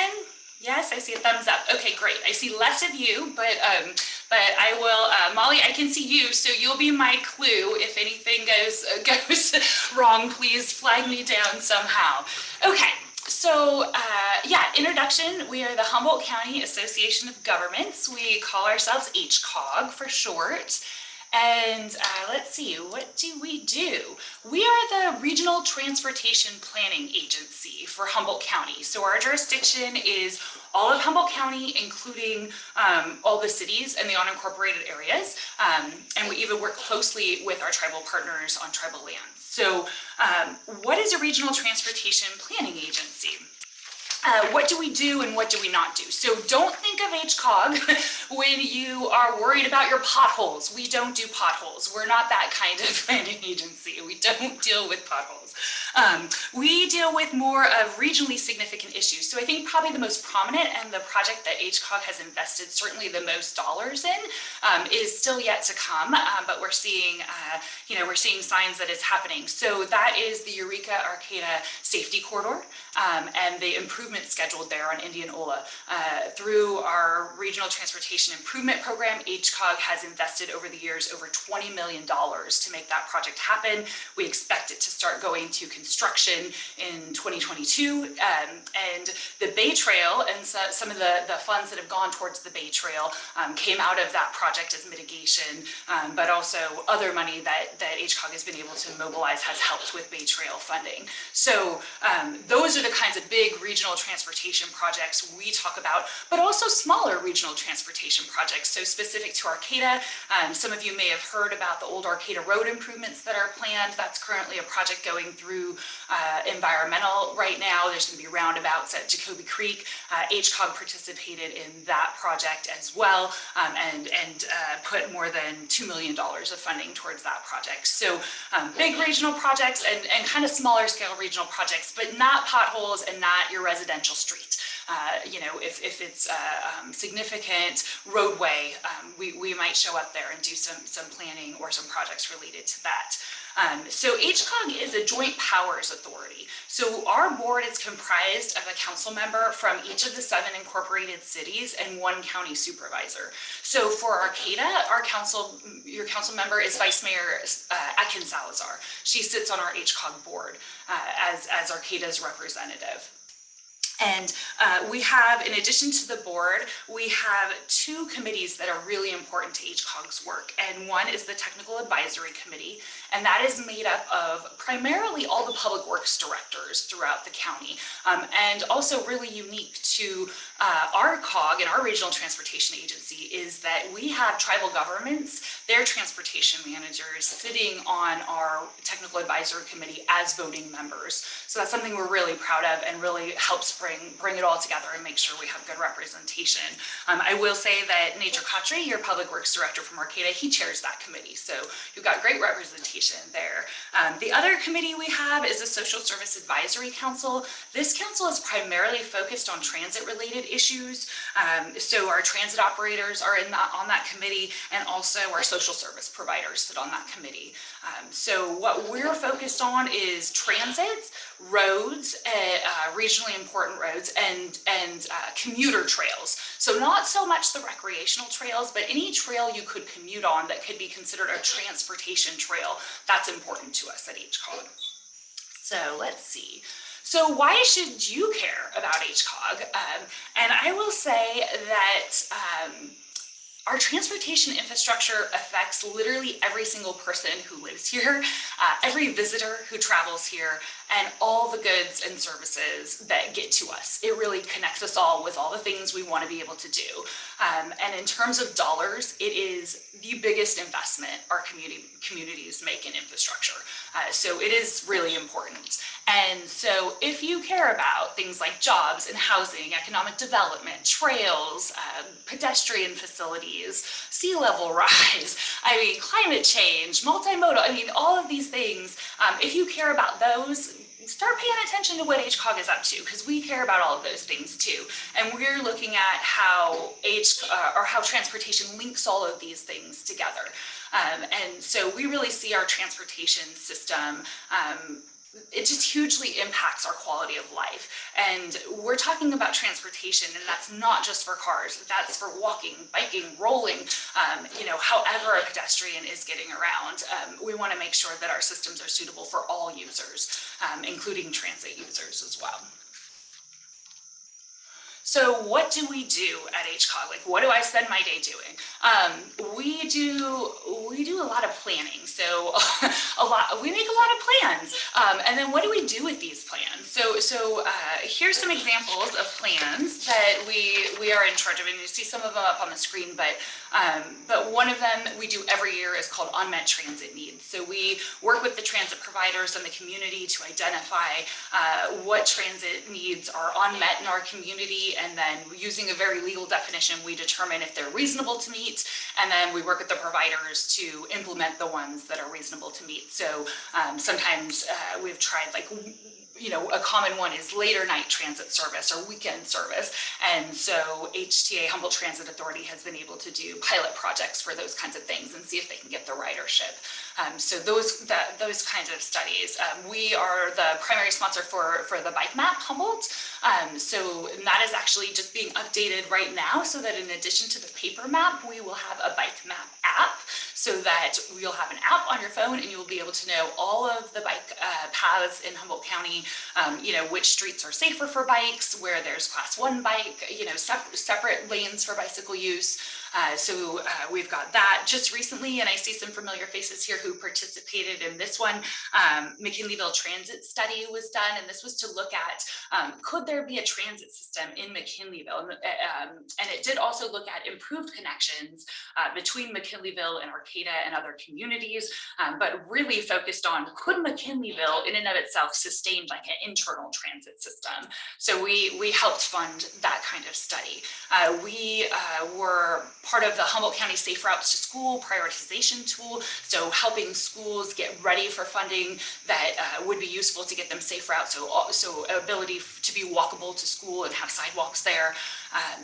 Yes, I see a thumbs up. Okay, great. I see less of you, but I will, Molly, I can see you, so you'll be my clue. If anything goes wrong, please flag me down somehow. Okay, so yeah, introduction. We are the Humboldt County Association of Governments. We call ourselves H-Cog for short. And let's see, what do? We are the Regional Transportation Planning Agency for Humboldt County. So our jurisdiction is all of Humboldt County, including all the cities and the unincorporated areas. And we even work closely with our tribal partners on tribal lands. So what is a Regional Transportation Planning Agency? What do we do and what do we not do? So don't think of H-Cog when you are worried about your potholes. We don't do potholes. We're not that kind of planning agency. We don't deal with potholes. We deal with more of regionally significant issues. So I think probably the most prominent and the project that H-Cog has invested certainly the most dollars in is still yet to come, but we're seeing, we're seeing signs that it's happening. So that is the Eureka Arcata Safety Corridor and the improvement scheduled there on Indianola. Through our Regional Transportation Improvement Program, H-Cog has invested over the years over $20 million to make that project happen. We expect it to start going to construction in 2022, and the Bay Trail and some of the funds that have gone towards the Bay Trail came out of that project as mitigation, but also other money that H-Cog has been able to mobilize has helped with Bay Trail funding. So those are the kinds of big regional transportation projects we talk about, but also smaller regional transportation projects. So specific to Arcata, some of you may have heard about the old Arcata road improvements that are planned. That's currently a project going through environmental right now. There's going to be roundabouts at Jacoby Creek. H-Cog participated in that project as well, and put more than $2 million of funding towards that project. So big regional projects and kind of smaller scale regional projects, but not potholes and not your residential street. If it's significant roadway, we might show up there and do some planning or some projects related to that. So H-Cog is a joint powers authority. So our board is comprised of a council member from each of the 7 incorporated cities and 1 county supervisor. So for Arcata, your council member is Vice Mayor Atkins Salazar. She sits on our H-Cog board as Arcata's representative. And we have, in addition to the board, we have 2 committees that are really important to H-Cog's work. And one is the Technical Advisory Committee, and that is made up of primarily all the public works directors throughout the county. And also really unique to our COG and our Regional Transportation Agency is that we have tribal governments, their transportation managers sitting on our Technical Advisory Committee as voting members. So that's something we're really proud of and really helps bring it all together and make sure we have good representation. I will say that Nature Khatri, your Public Works Director from Arcata, he chairs that committee. So you've got great representation there. The other committee we have is the Social Service Advisory Council. This council is primarily focused on transit-related issues. So our transit operators are on that committee, and also our social service providers sit on that committee. So what we're focused on is transit, roads, regionally important roads, and commuter trails. So not so much the recreational trails, but any trail you could commute on that could be considered a transportation trail. That's important to us at H-Cog. So let's see. So why should you care about H-Cog? And I will say that our transportation infrastructure affects literally every single person who lives here, every visitor who travels here, and all the goods and services that get to us. It really connects us all with all the things we want to be able to do. And in terms of dollars, it is the biggest investment our communities make in infrastructure. So it is really important. And so if you care about things like jobs and housing, economic development, trails, pedestrian facilities, sea level rise, I mean, climate change, multimodal, I mean, all of these things, if you care about those, start paying attention to what H-Cog is up to, because we care about all of those things too. And we're looking at how how transportation links all of these things together. And so we really see our transportation system, it just hugely impacts our quality of life. And we're talking about transportation, and that's not just for cars, that's for walking, biking, rolling, however a pedestrian is getting around. We want to make sure that our systems are suitable for all users, including transit users as well. So what do we do at H-Cog? Like, what do I spend my day doing? We do a lot of planning. So we make a lot of plans. And then what do we do with these plans? So here's some examples of plans that we are in charge of, and you see some of them up on the screen, but one of them we do every year is called unmet transit needs. So we work with the transit providers and the community to identify what transit needs are unmet in our community, and then using a very legal definition, we determine if they're reasonable to meet, and then we work with the providers to implement the ones that are reasonable to meet. So sometimes we've tried, like, a common one is later night transit service or weekend service. And so HTA, Humboldt Transit Authority, has been able to do pilot projects for those kinds of things and see if they can get the ridership. So those kinds of studies. We are the primary sponsor for the bike map Humboldt. So that is actually just being updated right now, so that in addition to the paper map, we will have a bike map app, so that you'll have an app on your phone and you'll be able to know all of the bike paths in Humboldt County, which streets are safer for bikes, where there's class 1 bike, separate lanes for bicycle use. So we've got that just recently, and I see some familiar faces here who participated in this one. McKinleyville Transit Study was done, and this was to look at could there be a transit system in McKinleyville, and it did also look at improved connections between McKinleyville and Arcata and other communities, but really focused on could McKinleyville in and of itself sustain like an internal transit system. So we helped fund that kind of study. We were part of the Humboldt County Safe Routes to School prioritization tool, so helping schools get ready for funding that would be useful to get them safe routes, so ability to be walkable to school and have sidewalks there.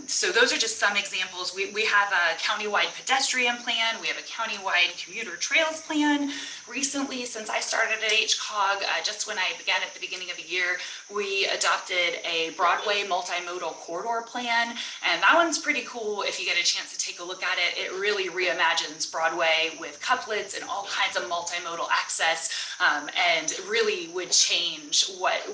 So those are just some examples. We have a countywide pedestrian plan. We have a countywide commuter trails plan. Recently, since I started at H-Cog, just when I began at the beginning of the year, we adopted a Broadway multimodal corridor plan. And that one's pretty cool if you get a chance to take a look at it. It really reimagines Broadway with couplets and all kinds of multimodal access, and really would change what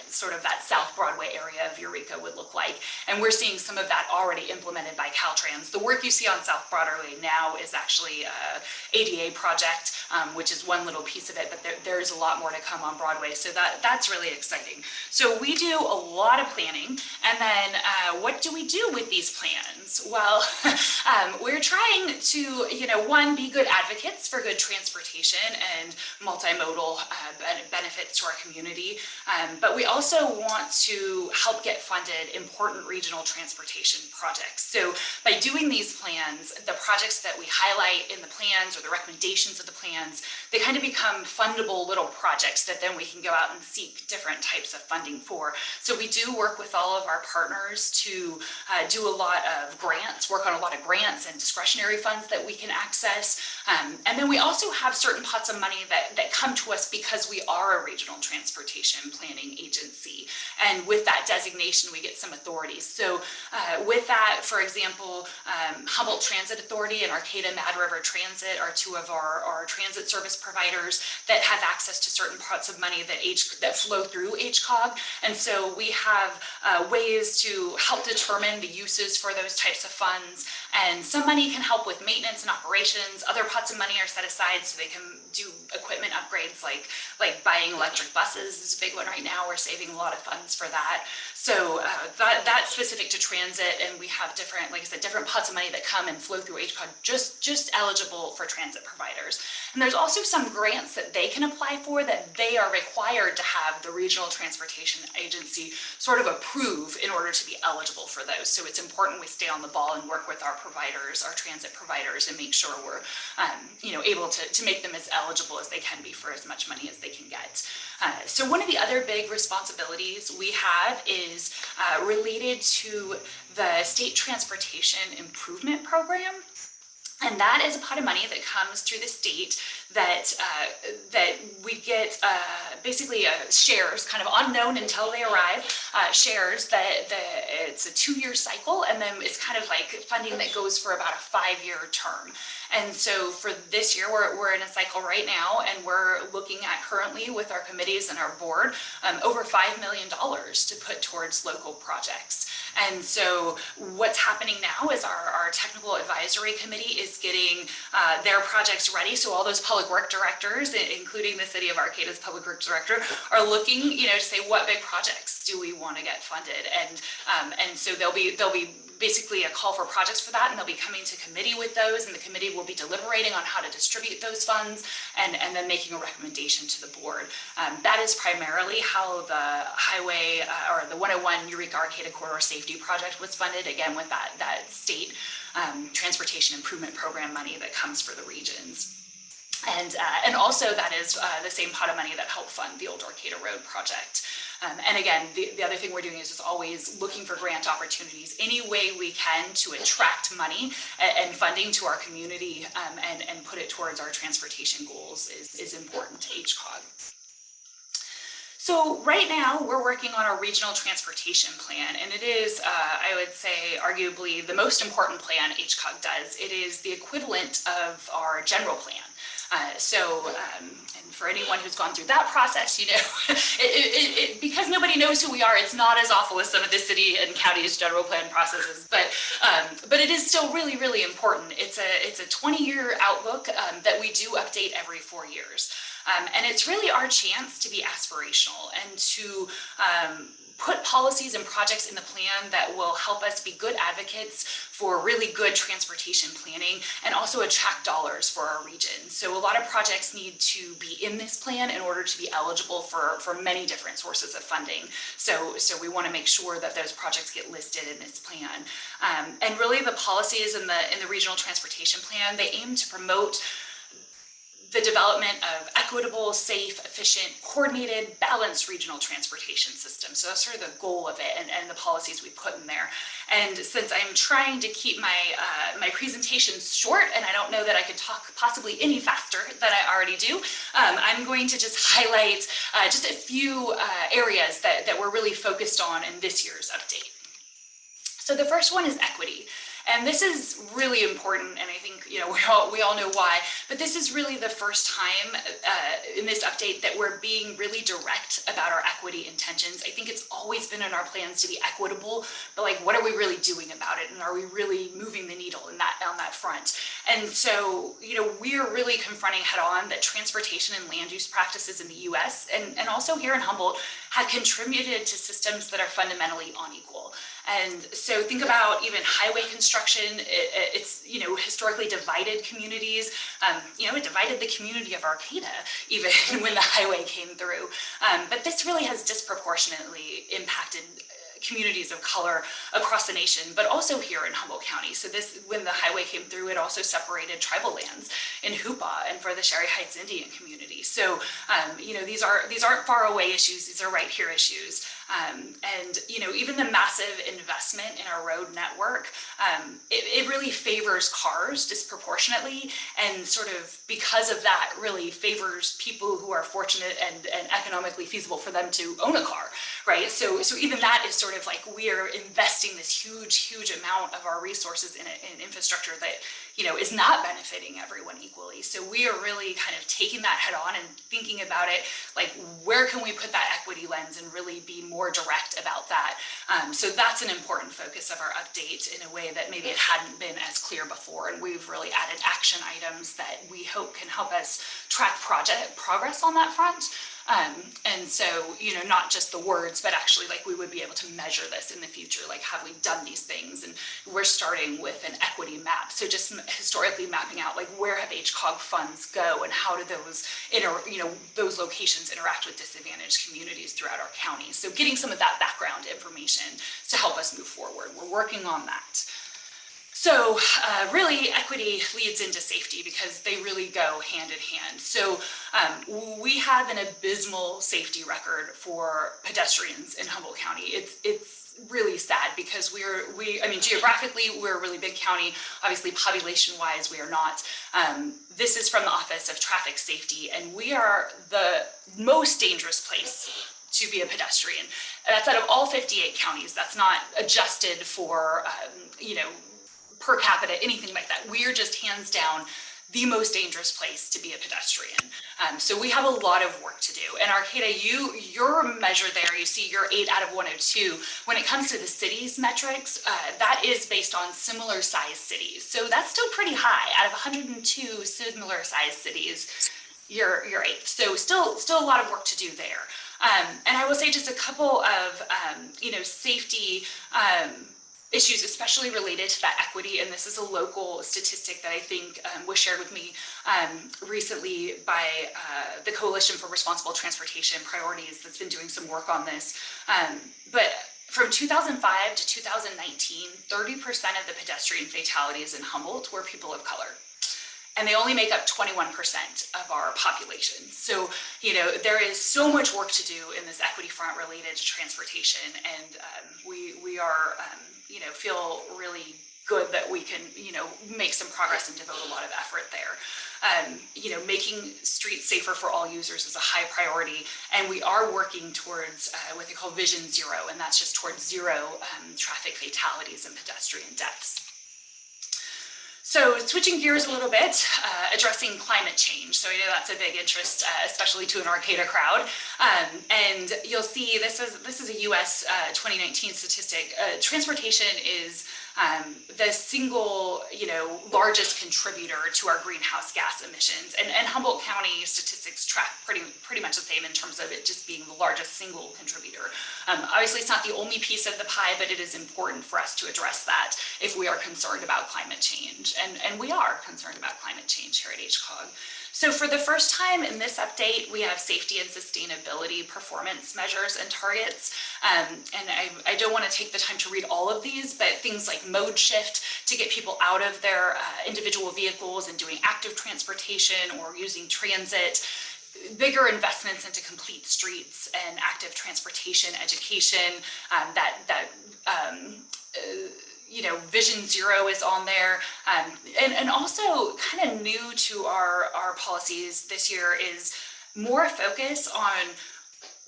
sort of that South Broadway area of Eureka would look like. And we're seeing some of that already implemented by Caltrans. The work you see on South Broadway now is actually a ADA project, which is one little piece of it, but there's a lot more to come on Broadway. So that's really exciting. So we do a lot of planning. And then what do we do with these plans? Well, we're trying to, one, be good advocates for good transportation and multimodal benefits to our community. But we also want to help get funded important regional transportation projects. So by doing these plans, the projects that we highlight in the plans or the recommendations of the plans, they kind of become fundable little projects that then we can go out and seek different types of funding for. So we do work with all of our partners to do a lot of grants, work on a lot of grants and discretionary funds that we can access. And then we also have certain pots of money that come to us because we are a regional transportation planning agency. And with that designation, we get some authorities. So with that, for example, Humboldt Transit Authority and Arcata Mad River Transit are two of our transit service providers that have access to certain parts of money that flow through H-Cog. And so we have ways to help determine the uses for those types of funds. And some money can help with maintenance and operations. Other pots of money are set aside so they can do equipment upgrades, like buying electric buses is a big one right now. We're saving a lot of funds for that. So that's specific to transit transit, and we have different, like I said, different pots of money that come and flow through H-Cog, just eligible for transit providers. And there's also some grants that they can apply for that they are required to have the Regional Transportation Agency sort of approve in order to be eligible for those. So it's important we stay on the ball and work with our providers, our transit providers, and make sure we're able to make them as eligible as they can be for as much money as they can get. So one of the other big responsibilities we have is related to the State Transportation Improvement Program. And that is a pot of money that comes through the state that we get basically shares, kind of unknown until they arrive, shares that it's a 2-year cycle, and then it's kind of like funding that goes for about a 5-year term. And so for this year, we're in a cycle right now, and we're looking at currently with our committees and our board over $5 million to put towards local projects. And so what's happening now is our technical advisory committee is getting their projects ready. So all those public work directors, including the City of Arcata's public works director, are looking, to say what big projects do we want to get funded, and so they'll be basically a call for projects for that, and they'll be coming to committee with those, and the committee will be deliberating on how to distribute those funds and then making a recommendation to the board. That is primarily how the highway or the 101 Eureka Arcata Corridor Safety Project was funded, again with that state transportation improvement program money that comes for the regions. And also that is the same pot of money that helped fund the Old Arcata Road project. And again, the other thing we're doing is just always looking for grant opportunities, any way we can to attract money and funding to our community and put it towards our transportation goals is important to H-Cog. So right now we're working on our regional transportation plan, and it is, I would say, arguably the most important plan H-Cog does. It is the equivalent of our general plan. And for anyone who's gone through that process, because nobody knows who we are, it's not as awful as some of the city and county's general plan processes, but it is still really, really important. It's a 20-year outlook that we do update every 4 years. And it's really our chance to be aspirational and to put policies and projects in the plan that will help us be good advocates for really good transportation planning and also attract dollars for our region. So a lot of projects need to be in this plan in order to be eligible for many different sources of funding. So we want to make sure that those projects get listed in this plan. And really the policies in the regional transportation plan, they aim to promote the development of equitable, safe, efficient, coordinated, balanced regional transportation systems. So that's sort of the goal of it and the policies we put in there. And since I'm trying to keep my presentations short, and I don't know that I could talk possibly any faster than I already do, I'm going to just highlight just a few areas that we're really focused on in this year's update. So the first one is equity. And this is really important, and I think we all know why, but this is really the first time in this update that we're being really direct about our equity intentions. I think it's always been in our plans to be equitable, but like, what are we really doing about it? And are we really moving the needle on that front? And so, we're really confronting head on that transportation and land use practices in the US and also here in Humboldt have contributed to systems that are fundamentally unequal. And so think about even highway construction. It's historically divided communities. It divided the community of Arcata even when the highway came through. But this really has disproportionately impacted communities of color across the nation, but also here in Humboldt County. So when the highway came through, it also separated tribal lands in Hoopa and for the Sherry Heights Indian community. So, these aren't far away issues. These are right here issues. And even the massive investment in our road network, it really favors cars disproportionately, and sort of because of that really favors people who are fortunate and economically feasible for them to own a car, right? So even that is sort of like we are investing this huge amount of our resources in infrastructure that is not benefiting everyone equally. So we are really kind of taking that head on and thinking about it like, where can we put that equity lens and really be more direct about that? So that's an important focus of our update in a way that maybe it hadn't been as clear before. And we've really added action items that we hope can help us track progress on that front. And so, not just the words, but actually like we would be able to measure this in the future. Like, have we done these things? And we're starting with an equity map. So just historically mapping out like where have H-Cog funds go and how do those those locations interact with disadvantaged communities throughout our county. So getting some of that background information to help us move forward. We're working on that. So really equity leads into safety because they really go hand in hand. So we have an abysmal safety record for pedestrians in Humboldt County. It's really sad because geographically we're a really big county. Obviously population wise we are not. This is from the Office of Traffic Safety, and we are the most dangerous place to be a pedestrian. That's out of all 58 counties. That's not adjusted for per capita, anything like that. We are just hands down the most dangerous place to be a pedestrian. So we have a lot of work to do. And Arcata, your measure there, you see you're 8 out of 102. When it comes to the city's metrics, that is based on similar sized cities. So that's still pretty high. Out of 102 similar sized cities, you're 8th. So still a lot of work to do there. And I will say just a couple of safety issues, especially related to that equity. And this is a local statistic that I think was shared with me recently by the Coalition for Responsible Transportation Priorities that's been doing some work on this. But from 2005 to 2019, 30% of the pedestrian fatalities in Humboldt were people of color. And they only make up 21% of our population. So, there is so much work to do in this equity front related to transportation. And we are, feel really good that we can, make some progress and devote a lot of effort there. Making streets safer for all users is a high priority. And we are working towards what they call Vision Zero. And that's just towards zero traffic fatalities and pedestrian deaths. So switching gears a little bit, addressing climate change. So I know that's a big interest, especially to an Arcata crowd. And you'll see this is a US 2019 statistic. Transportation is the single, largest contributor to our greenhouse gas emissions. And Humboldt County statistics track pretty much the same in terms of it just being the largest single contributor. Obviously, it's not the only piece of the pie, but it is important for us to address that if we are concerned about climate change. And we are concerned about climate change here at H-Cog. So for the first time in this update, we have safety and sustainability performance measures and targets. And I don't want to take the time to read all of these, but things like mode shift to get people out of their individual vehicles and doing active transportation or using transit, bigger investments into complete streets and active transportation education, Vision Zero is on there. And also kind of new to our policies this year is more focus on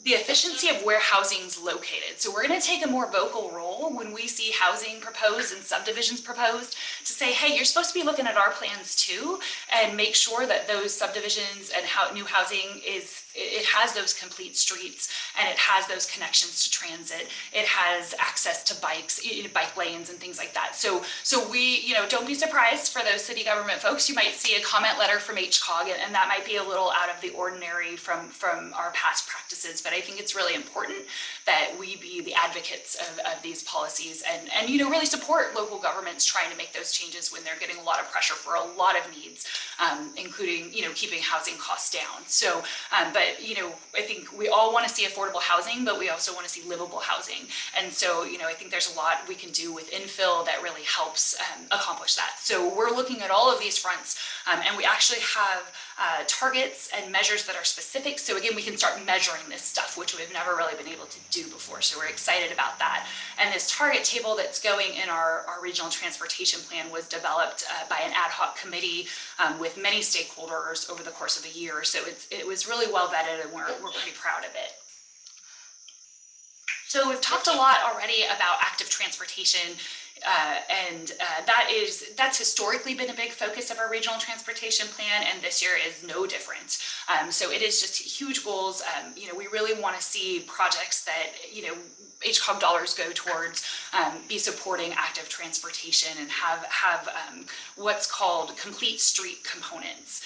the efficiency of where housing's located. So we're going to take a more vocal role when we see housing proposed and subdivisions proposed to say, hey, you're supposed to be looking at our plans too, and make sure that those subdivisions and new housing it has those complete streets and it has those connections to transit. It has access to bikes, bike lanes and things like that. So we, don't be surprised for those city government folks. You might see a comment letter from H-Cog, and that might be a little out of the ordinary from our past practices. But I think it's really important that we be the advocates of these policies and really support local governments trying to make those changes when they're getting a lot of pressure for a lot of needs, including, keeping housing costs down. So, but I think we all want to see affordable housing, but we also want to see livable housing. And so, I think there's a lot we can do with infill that really helps accomplish that. So we're looking at all of these fronts, and we actually have targets and measures that are specific. So again, we can start measuring this stuff, which we've never really been able to do before. So we're excited about that. And this target table that's going in our regional transportation plan was developed by an ad hoc committee with many stakeholders over the course of a year. So it was really well vetted, and we're pretty proud of it. So we've talked a lot already about active transportation. And that's historically been a big focus of our regional transportation plan, and this year is no different. So it is just huge goals. We really want to see projects that H-Cog dollars go towards be supporting active transportation and have what's called complete street components.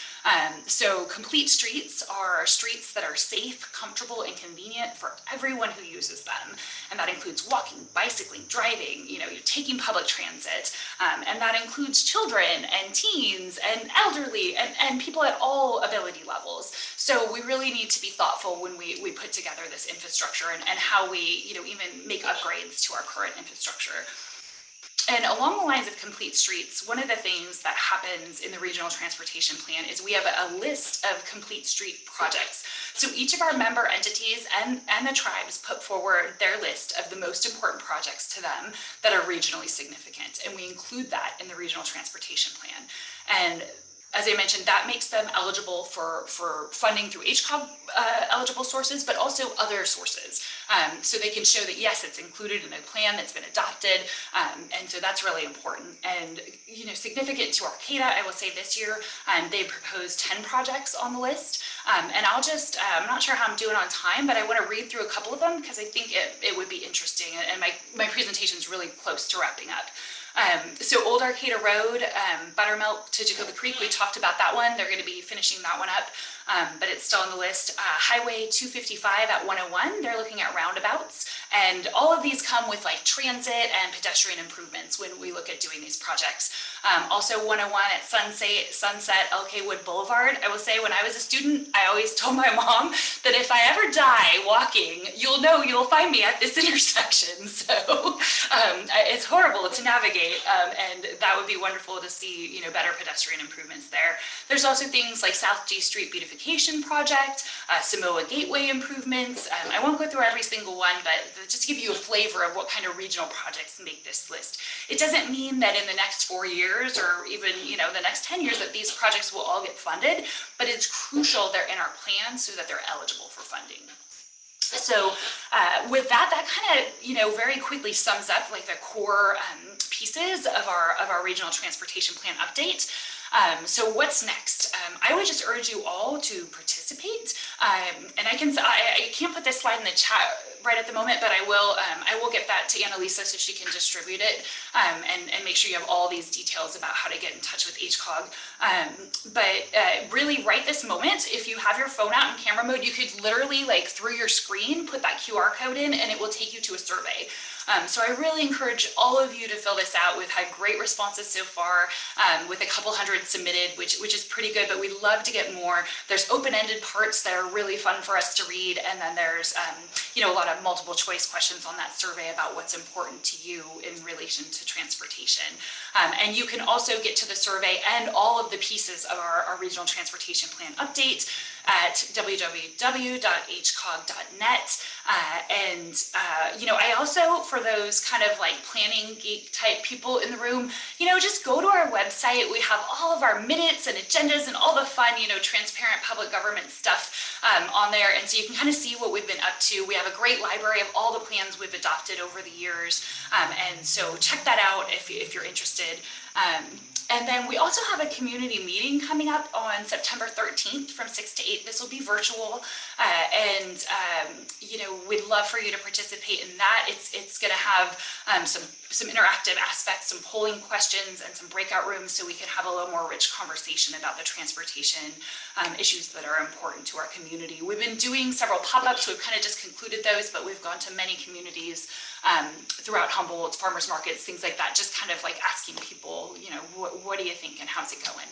So complete streets are streets that are safe, comfortable, and convenient for everyone who uses them. And that includes walking, bicycling, driving, you're taking public transit. And that includes children and teens and elderly and people at all ability levels. So we really need to be thoughtful when we put together this infrastructure and how we, even make upgrades to our current infrastructure. And along the lines of complete streets, one of the things that happens in the regional transportation plan is we have a list of complete street projects. So each of our member entities and the tribes put forward their list of the most important projects to them that are regionally significant. And we include that in the regional transportation plan. And as I mentioned, that makes them eligible for funding through H-Cog eligible sources, but also other sources. So they can show that, yes, it's included in a plan that's been adopted. And so that's really important. And, significant to Arcata, I will say this year, they proposed 10 projects on the list. And I'm not sure how I'm doing on time, but I want to read through a couple of them because I think it would be interesting. And my presentation is really close to wrapping up. So Old Arcata Road, Buttermilk to Jacoba Creek, we talked about that one. They're going to be finishing that one up, but it's still on the list. Highway 255 at 101, they're looking at roundabouts. And all of these come with like transit and pedestrian improvements when we look at doing these projects. Also 101 at Sunset, LK Wood Boulevard. I will say when I was a student, I always told my mom that if I ever die walking, you'll find me at this intersection. So it's horrible to navigate, and that would be wonderful to see, better pedestrian improvements there. There's also things like South G Street Beautification Project, Samoa Gateway improvements. I won't go through every single one, but just to give you a flavor of what kind of regional projects make this list. It doesn't mean that in the next 4 years or even, the next 10 years that these projects will all get funded, but it's crucial they're in our plan so that they're eligible for funding. So with that kind of, very quickly sums up like the core pieces of our regional transportation plan update. So what's next? I would just urge you all to participate. And I can't put this slide in the chat right at the moment, but I will get that to Annalisa so she can distribute it and make sure you have all these details about how to get in touch with H-Cog. But really right this moment, if you have your phone out in camera mode, you could literally like through your screen, put that QR code in and it will take you to a survey. So I really encourage all of you to fill this out. We've had great responses so far with a couple hundred submitted, which is pretty good, but we'd love to get more. There's open-ended parts that are really fun for us to read. And then there's, a lot of multiple choice questions on that survey about what's important to you in relation to transportation. And you can also get to the survey and all of the pieces of our regional transportation plan update at www.hcog.net. I also, for those kind of like planning geek type people in the room, just go to our website. We have all of our minutes and agendas and all the fun, transparent public government stuff on there. And so you can kind of see what we've been up to. We have a great library of all the plans we've adopted over the years. And so check that out if you're interested. And then we also have a community meeting coming up on September 13th from 6 to 8. This will be virtual. We'd love for you to participate in that. It's going to have some interactive aspects, some polling questions, and some breakout rooms so we can have a little more rich conversation about the transportation issues that are important to our community. We've been doing several pop-ups. We've kind of just concluded those, but we've gone to many communities throughout Humboldt, farmers markets, things like that, just kind of like asking people, what do you think and how's it going?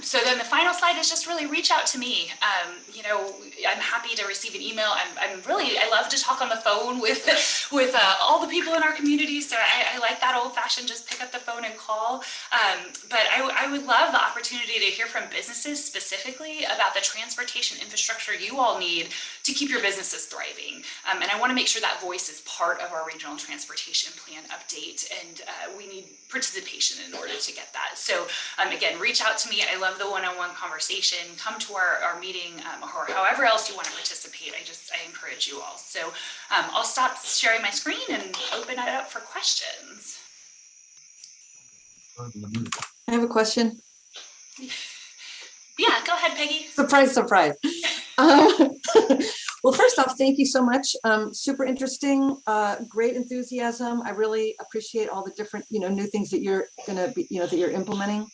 So then the final slide is just really reach out to me. I'm happy to receive an email. I love to talk on the phone with all the people in our community. So I like that old fashioned, just pick up the phone and call. But I would love the opportunity to hear from businesses specifically about the transportation infrastructure you all need to keep your businesses thriving. And I want to make sure that voice is part of our regional transportation plan update. And we need participation in order to get that. So again, reach out to me. I love the one-on-one conversation. Come to our meeting or however else you want to participate. I encourage you all. So I'll stop sharing my screen and open it up for questions. I have a question. Yeah, go ahead, Peggy. Surprise, surprise. Well, first off, thank you so much. Super interesting, great enthusiasm. I really appreciate all the different, new things that you're going to be, that you're implementing.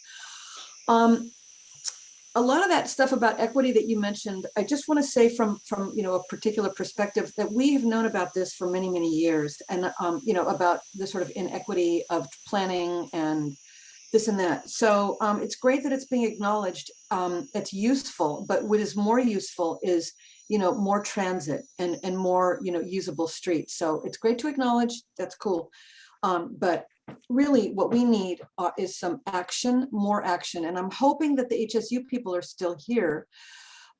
a lot of that stuff about equity that you mentioned, I just want to say from a particular perspective that we have known about this for many, many years, and about the sort of inequity of planning and this and that. So it's great that it's being acknowledged. It's useful, but what is more useful is more transit and more usable streets. So it's great to acknowledge. That's cool. But really what we need is some action, more action. And I'm hoping that the HSU people are still here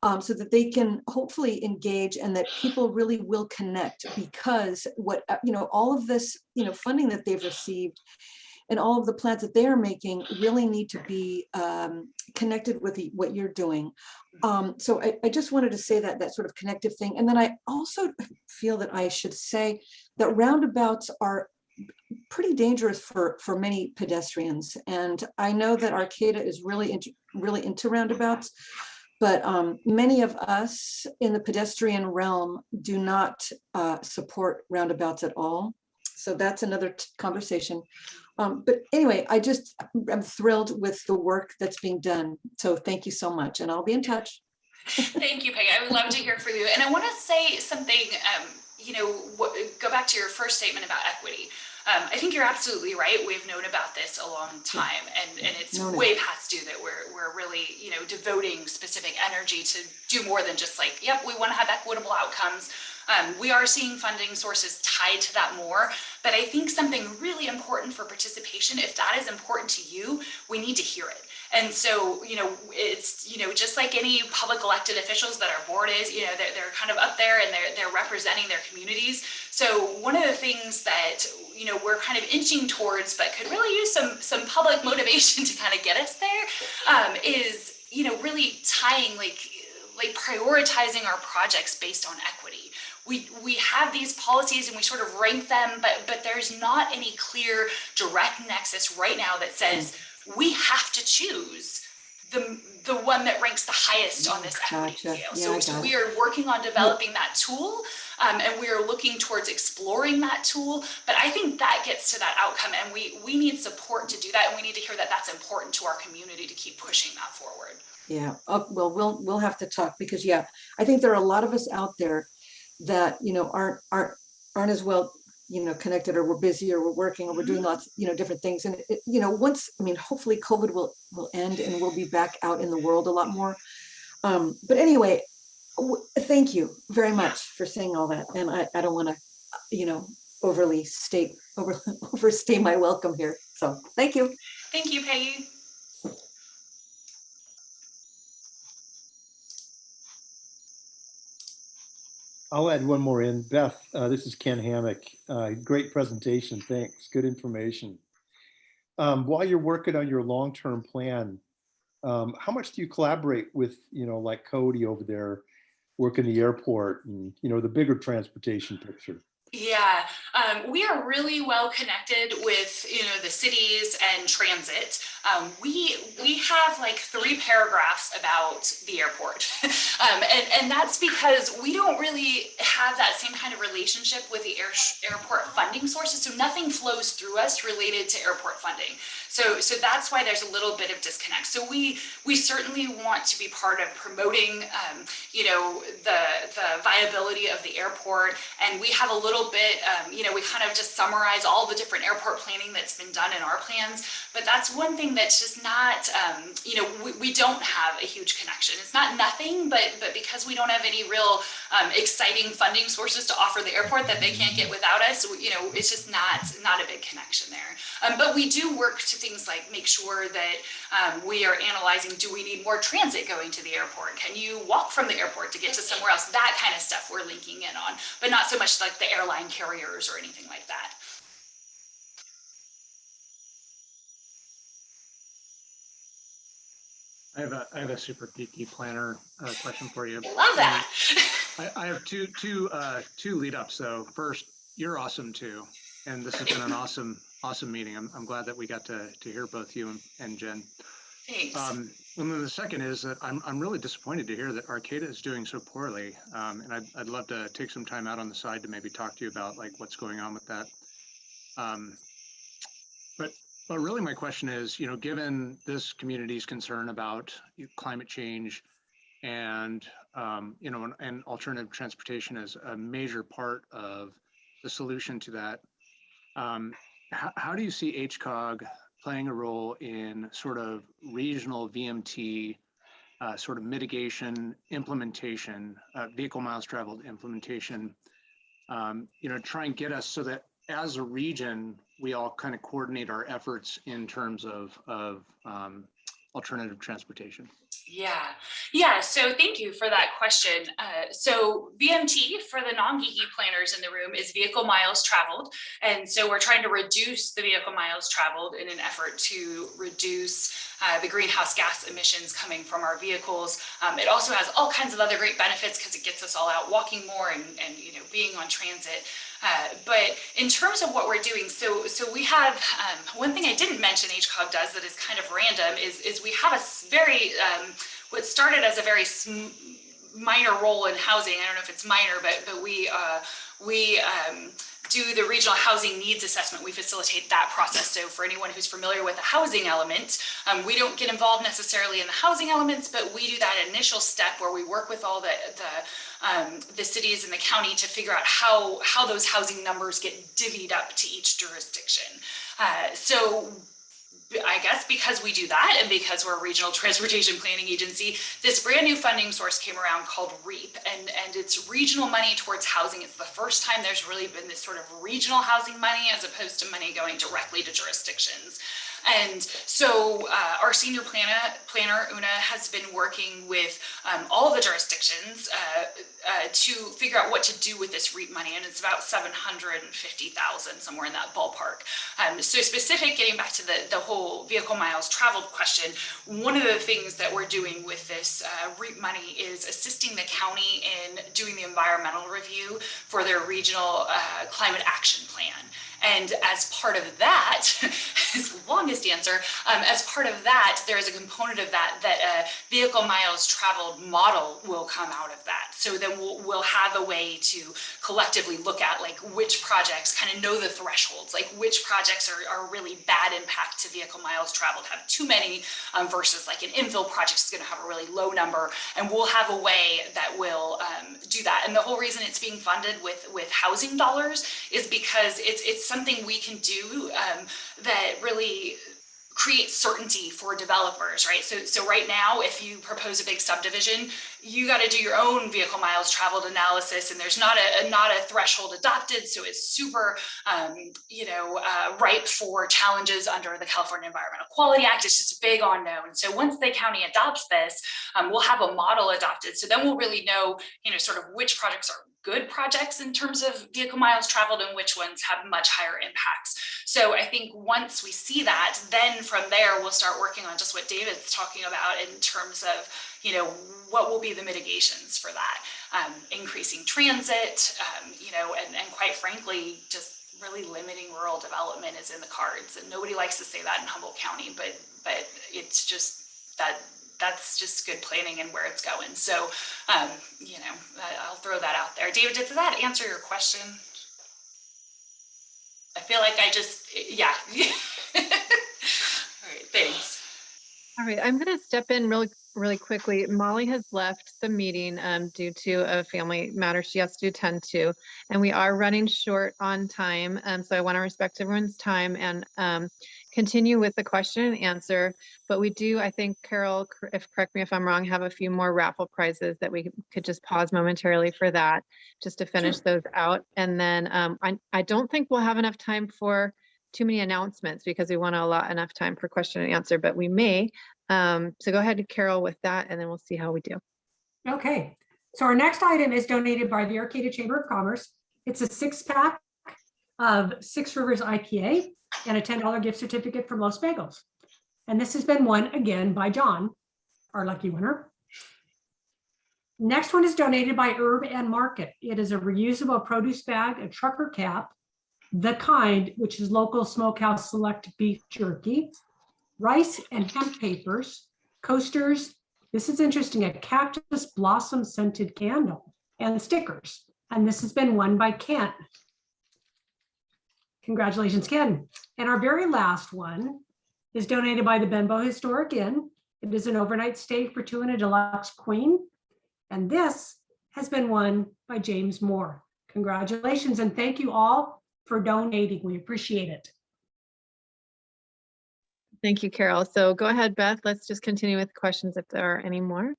so that they can hopefully engage and that people really will connect, because all of this, funding that they've received and all of the plans that they are making really need to be connected with what you're doing. So I just wanted to say that sort of connective thing. And then I also feel that I should say that roundabouts are pretty dangerous for many pedestrians. And I know that Arcata is really into roundabouts, but many of us in the pedestrian realm do not support roundabouts at all. So that's another conversation. But anyway, I'm thrilled with the work that's being done. So thank you so much, and I'll be in touch. Thank you, Peggy. I would love to hear from you. And I want to say something, go back to your first statement about equity. I think you're absolutely right. We've known about this a long time, and it's way past due that we're really, devoting specific energy to do more than just like, yep, we want to have equitable outcomes. We are seeing funding sources tied to that more, but I think something really important for participation, if that is important to you, we need to hear it. And so, it's, just like any public elected officials that our board is, they're kind of up there and they're representing their communities. So one of the things that, we're kind of inching towards, but could really use some public motivation to kind of get us there, is, really tying like prioritizing our projects based on equity. We have these policies and we sort of rank them, but there's not any clear direct nexus right now that says we have to choose the one that ranks the highest on this equity scale. So we are working on developing that tool, and we are looking towards exploring that tool. But I think that gets to that outcome, and we need support to do that, and we need to hear that that's important to our community to keep pushing that forward. Yeah. Well, we'll have to talk, because I think there are a lot of us out there that aren't as well connected, or we're busy, or we're working, or we're doing lots different things. And hopefully COVID will end and we'll be back out in the world a lot more. But anyway, thank you very much for saying all that. And I don't want to overstay my welcome here. So thank you. Thank you, Peggy. I'll add one more in. Beth, this is Ken Hammock. Great presentation. Thanks. Good information. While you're working on your long-term plan, how much do you collaborate with, like Cody over there working the airport and, the bigger transportation picture? Yeah, we are really well connected with, the cities and transit. We have like 3 paragraphs about the airport. And that's because we don't really have that same kind of relationship with the airport funding sources. So nothing flows through us related to airport funding. So that's why there's a little bit of disconnect. So we certainly want to be part of promoting, the viability of the airport. And we have a little bit, we kind of just summarize all the different airport planning that's been done in our plans. But that's one thing that's just not, we don't have a huge connection. It's not nothing, but because we don't have any real exciting funding sources to offer the airport that they can't get without us, it's just not a big connection there. But we do work to things like make sure that we are analyzing, do we need more transit going to the airport? Can you walk from the airport to get to somewhere else? That kind of stuff we're linking in on, but not so much like the airline carriers or anything like that. I have a super geeky planner question for you. Love that. I have two lead ups though. First, you're awesome too, and this has been an awesome meeting. I'm glad that we got to hear both you and Jen. Thanks. And then the second is that I'm really disappointed to hear that Arcata is doing so poorly, and I'd love to take some time out on the side to maybe talk to you about like what's going on with that. But But really my question is, given this community's concern about climate change and, and alternative transportation as a major part of the solution to that, how do you see H-Cog playing a role in sort of regional VMT, sort of mitigation, implementation, vehicle miles traveled implementation, try and get us so that as a region, we all kind of coordinate our efforts in terms of alternative transportation? Yeah. So thank you for that question. So VMT, for the non-geeky planners in the room, is vehicle miles traveled. And so we're trying to reduce the vehicle miles traveled in an effort to reduce the greenhouse gas emissions coming from our vehicles. It also has all kinds of other great benefits because it gets us all out walking more and being on transit. But in terms of what we're doing, so we have one thing I didn't mention H-Cog does that is kind of random is we have a very what started as a very minor role in housing. I don't know if it's minor, but we do the regional housing needs assessment. We facilitate that process. So for anyone who's familiar with the housing element, we don't get involved necessarily in the housing elements, but we do that initial step where we work with all the cities in the county to figure out how those housing numbers get divvied up to each jurisdiction. So I guess because we do that and because we're a regional transportation planning agency, this brand new funding source came around called REAP, and it's regional money towards housing. It's the first time there's really been this sort of regional housing money as opposed to money going directly to jurisdictions. And so our senior planner, Una, has been working with all of the jurisdictions to figure out what to do with this REAP money. And it's about $750,000, somewhere in that ballpark. So specific, getting back to the whole vehicle miles traveled question, one of the things that we're doing with this REAP money is assisting the county in doing the environmental review for their regional climate action plan. And as part of that, is the longest answer, as part of that, there is a component of that a vehicle miles traveled model will come out of that. So then we'll have a way to collectively look at like which projects kind of know the thresholds, like which projects are really bad impact to vehicle miles traveled, have too many versus like an infill project is going to have a really low number. And we'll have a way that will do that. And the whole reason it's being funded with housing dollars is because it's something we can do that really create certainty for developers, right? So right now, if you propose a big subdivision, you got to do your own vehicle miles traveled analysis, and there's not a threshold adopted, so it's super, ripe for challenges under the California Environmental Quality Act. It's just a big unknown. So once the county adopts this, we'll have a model adopted. So then we'll really know, sort of which projects are good projects in terms of vehicle miles traveled and which ones have much higher impacts. So I think once we see that, then from there, we'll start working on just what David's talking about in terms of, what will be the mitigations for that, increasing transit, and quite frankly, just really limiting rural development is in the cards. And nobody likes to say that in Humboldt County, but it's just that's just good planning and where it's going. So, I'll throw that out there. David, does that answer your question? I feel like yeah. All right, thanks. All right, I'm going to step in really quickly. Molly has left the meeting due to a family matter she has to attend to, and we are running short on time. So I want to respect everyone's time and continue with the question and answer. But we do, I think, Carol, correct me if I'm wrong, have a few more raffle prizes that we could just pause momentarily for that, just to finish those out. And then I don't think we'll have enough time for too many announcements because we want to allot enough time for question and answer, but we may. So go ahead, Carol, with that, and then we'll see how we do. Okay, so our next item is donated by the Arcata Chamber of Commerce. It's a 6-pack of Six Rivers IPA and a $10 gift certificate from Los Bagels. And this has been won again by John, our lucky winner. Next one is donated by Herb and Market. It is a reusable produce bag, a trucker cap, The Kind, which is local smokehouse select beef jerky, rice and hemp papers, coasters. This is interesting, a cactus blossom scented candle, and stickers. And this has been won by Kent. Congratulations, Ken. And our very last one is donated by the Benbow Historic Inn. It is an overnight stay for two and a deluxe queen. And this has been won by James Moore. Congratulations, and thank you all for donating. We appreciate it. Thank you, Carol. So go ahead, Beth. Let's just continue with questions if there are any more.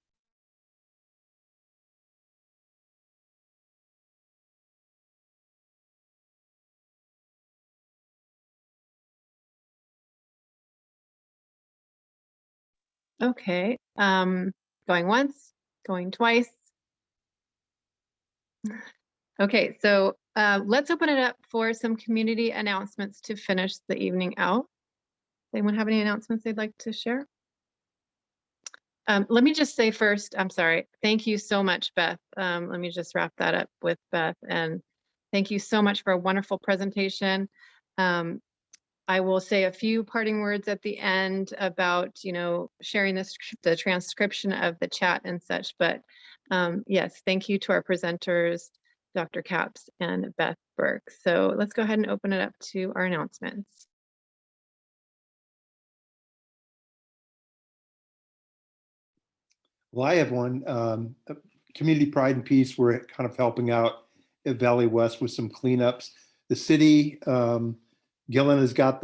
Okay, going once, going twice. Okay, so let's open it up for some community announcements to finish the evening out. Anyone have any announcements they'd like to share? Let me just say first, I'm sorry. Thank you so much, Beth. Let me just wrap that up with Beth. And thank you so much for a wonderful presentation. I will say a few parting words at the end about, sharing the transcription of the chat and such. But yes, thank you to our presenters, Dr. Capps and Beth Burks. So let's go ahead and open it up to our announcements. Well, I have one. Community Pride and Peace, we're kind of helping out at Valley West with some cleanups. The city, Gillen has got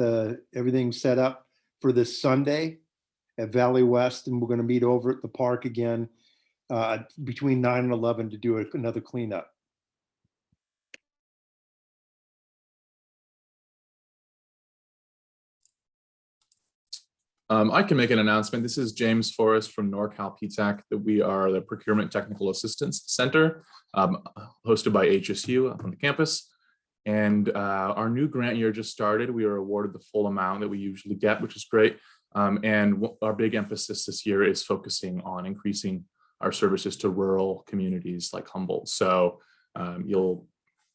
everything set up for this Sunday at Valley West, and we're going to meet over at the park again between 9 and 11 to do another cleanup. I can make an announcement. This is James Forrest from NorCal PTAC, that we are the Procurement Technical Assistance Center, hosted by HSU on the campus. And our new grant year just started. We are awarded the full amount that we usually get, which is great. And our big emphasis this year is focusing on increasing our services to rural communities like Humboldt. So you'll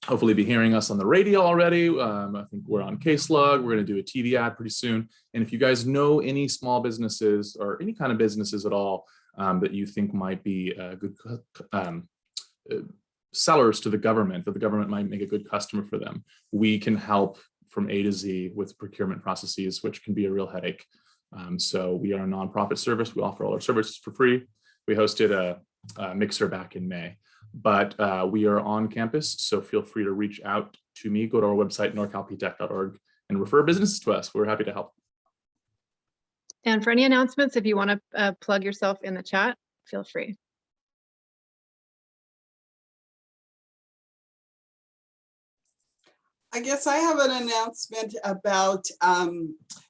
hopefully be hearing us on the radio already. I think we're on CaseLog. We're going to do a TV ad pretty soon. And if you guys know any small businesses or any kind of businesses at all that you think might be good sellers to the government, that the government might make a good customer for them, we can help from A to Z with procurement processes, which can be a real headache. So we are a nonprofit service. We offer all our services for free. We hosted a mixer back in May. But we are on campus, so feel free to reach out to me. Go to our website, norcalptech.org, and refer businesses to us. We're happy to help. And for any announcements, if you want to plug yourself in the chat, feel free. I guess I have an announcement about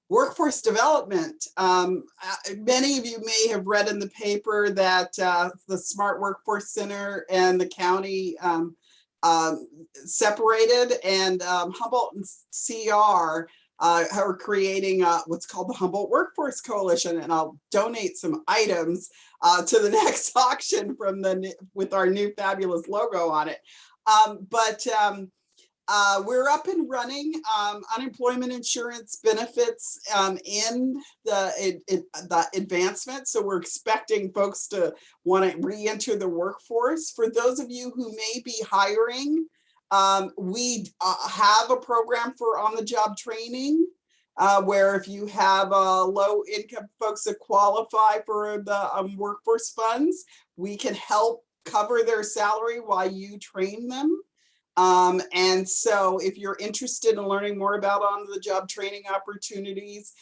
workforce development. Many of you may have read in the paper that the Smart Workforce Center and the county separated, and Humboldt and CR are creating what's called the Humboldt Workforce Coalition, and I'll donate some items to the next auction with our new fabulous logo on it. We're up and running. Unemployment insurance benefits in the advancement. So we're expecting folks to want to re-enter the workforce. For those of you who may be hiring, we have a program for on-the-job training where if you have low-income folks that qualify for the workforce funds, we can help cover their salary while you train them. And so if you're interested in learning more about on-the-job training opportunities,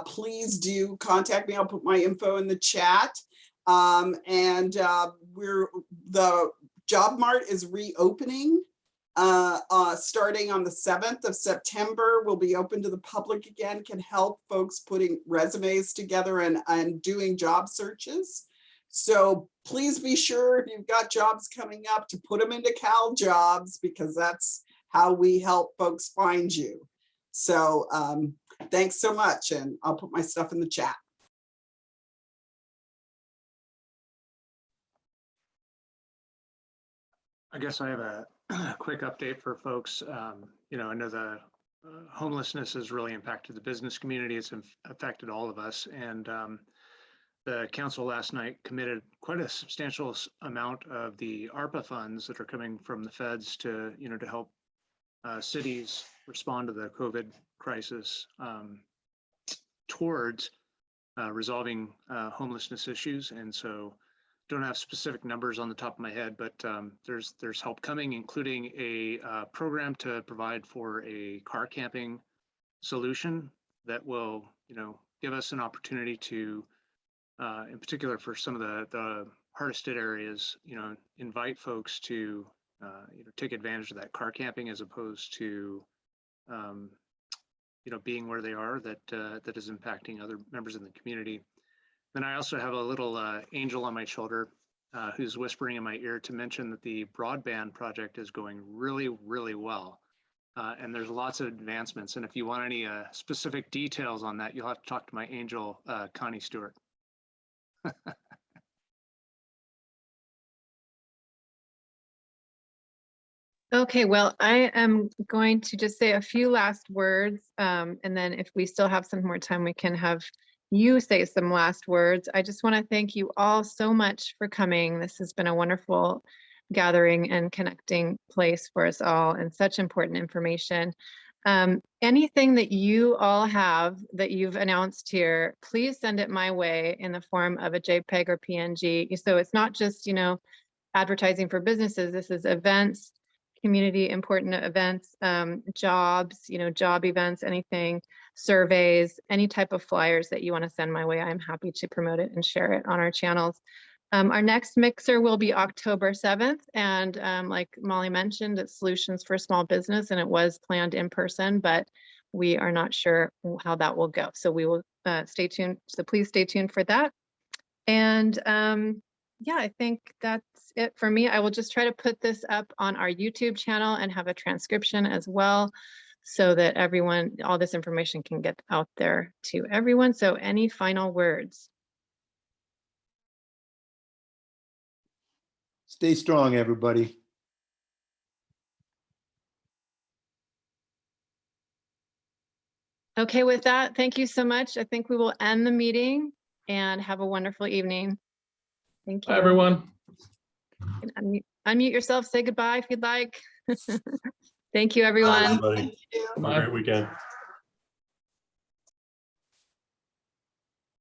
please do contact me. I'll put my info in the chat. The Job Mart is reopening starting on the 7th of September. Will be open to the public again, can help folks putting resumes together and doing job searches. So please be sure if you've got jobs coming up to put them into Cal Jobs, because that's how we help folks find you. So thanks so much, and I'll put my stuff in the chat. I guess I have a quick update for folks. I know the homelessness has really impacted the business community. It's affected all of us. And the council last night committed quite a substantial amount of the ARPA funds that are coming from the feds to, to help cities respond to the COVID crisis towards resolving homelessness issues. And so don't have specific numbers on the top of my head, but there's help coming, including a program to provide for a car camping solution that will, give us an opportunity to, in particular for some of the hardest hit areas, invite folks to, take advantage of that car camping as opposed to, being where they are, that is impacting other members in the community. Then I also have a little angel on my shoulder who's whispering in my ear to mention that the broadband project is going really, really well. And there's lots of advancements. And if you want any specific details on that, you'll have to talk to my angel, Connie Stewart. Okay, well, I am going to just say a few last words. And then if we still have some more time, we can have you say some last words. I just want to thank you all so much for coming. This has been a wonderful gathering and connecting place for us all, and such important information. Anything that you all have that you've announced here, please send it my way in the form of a JPEG or PNG. So it's not just, advertising for businesses. This is events, community important events, jobs, job events, anything, surveys, any type of flyers that you want to send my way. I'm happy to promote it and share it on our channels. Our next mixer will be October 7th. And like Molly mentioned, it's Solutions for Small Business, and it was planned in person, but we are not sure how that will go. So we will stay tuned. So please stay tuned for that. And yeah, I think that's it for me. I will just try to put this up on our YouTube channel and have a transcription as well, so that everyone, all this information can get out there to everyone. So any final words? Stay strong, everybody. Okay, with that, thank you so much. I think we will end the meeting and have a wonderful evening. Thank you. Bye, everyone. You can unmute yourself, say goodbye if you'd like. Thank you, everyone. Everybody. Thank you. Have a great weekend.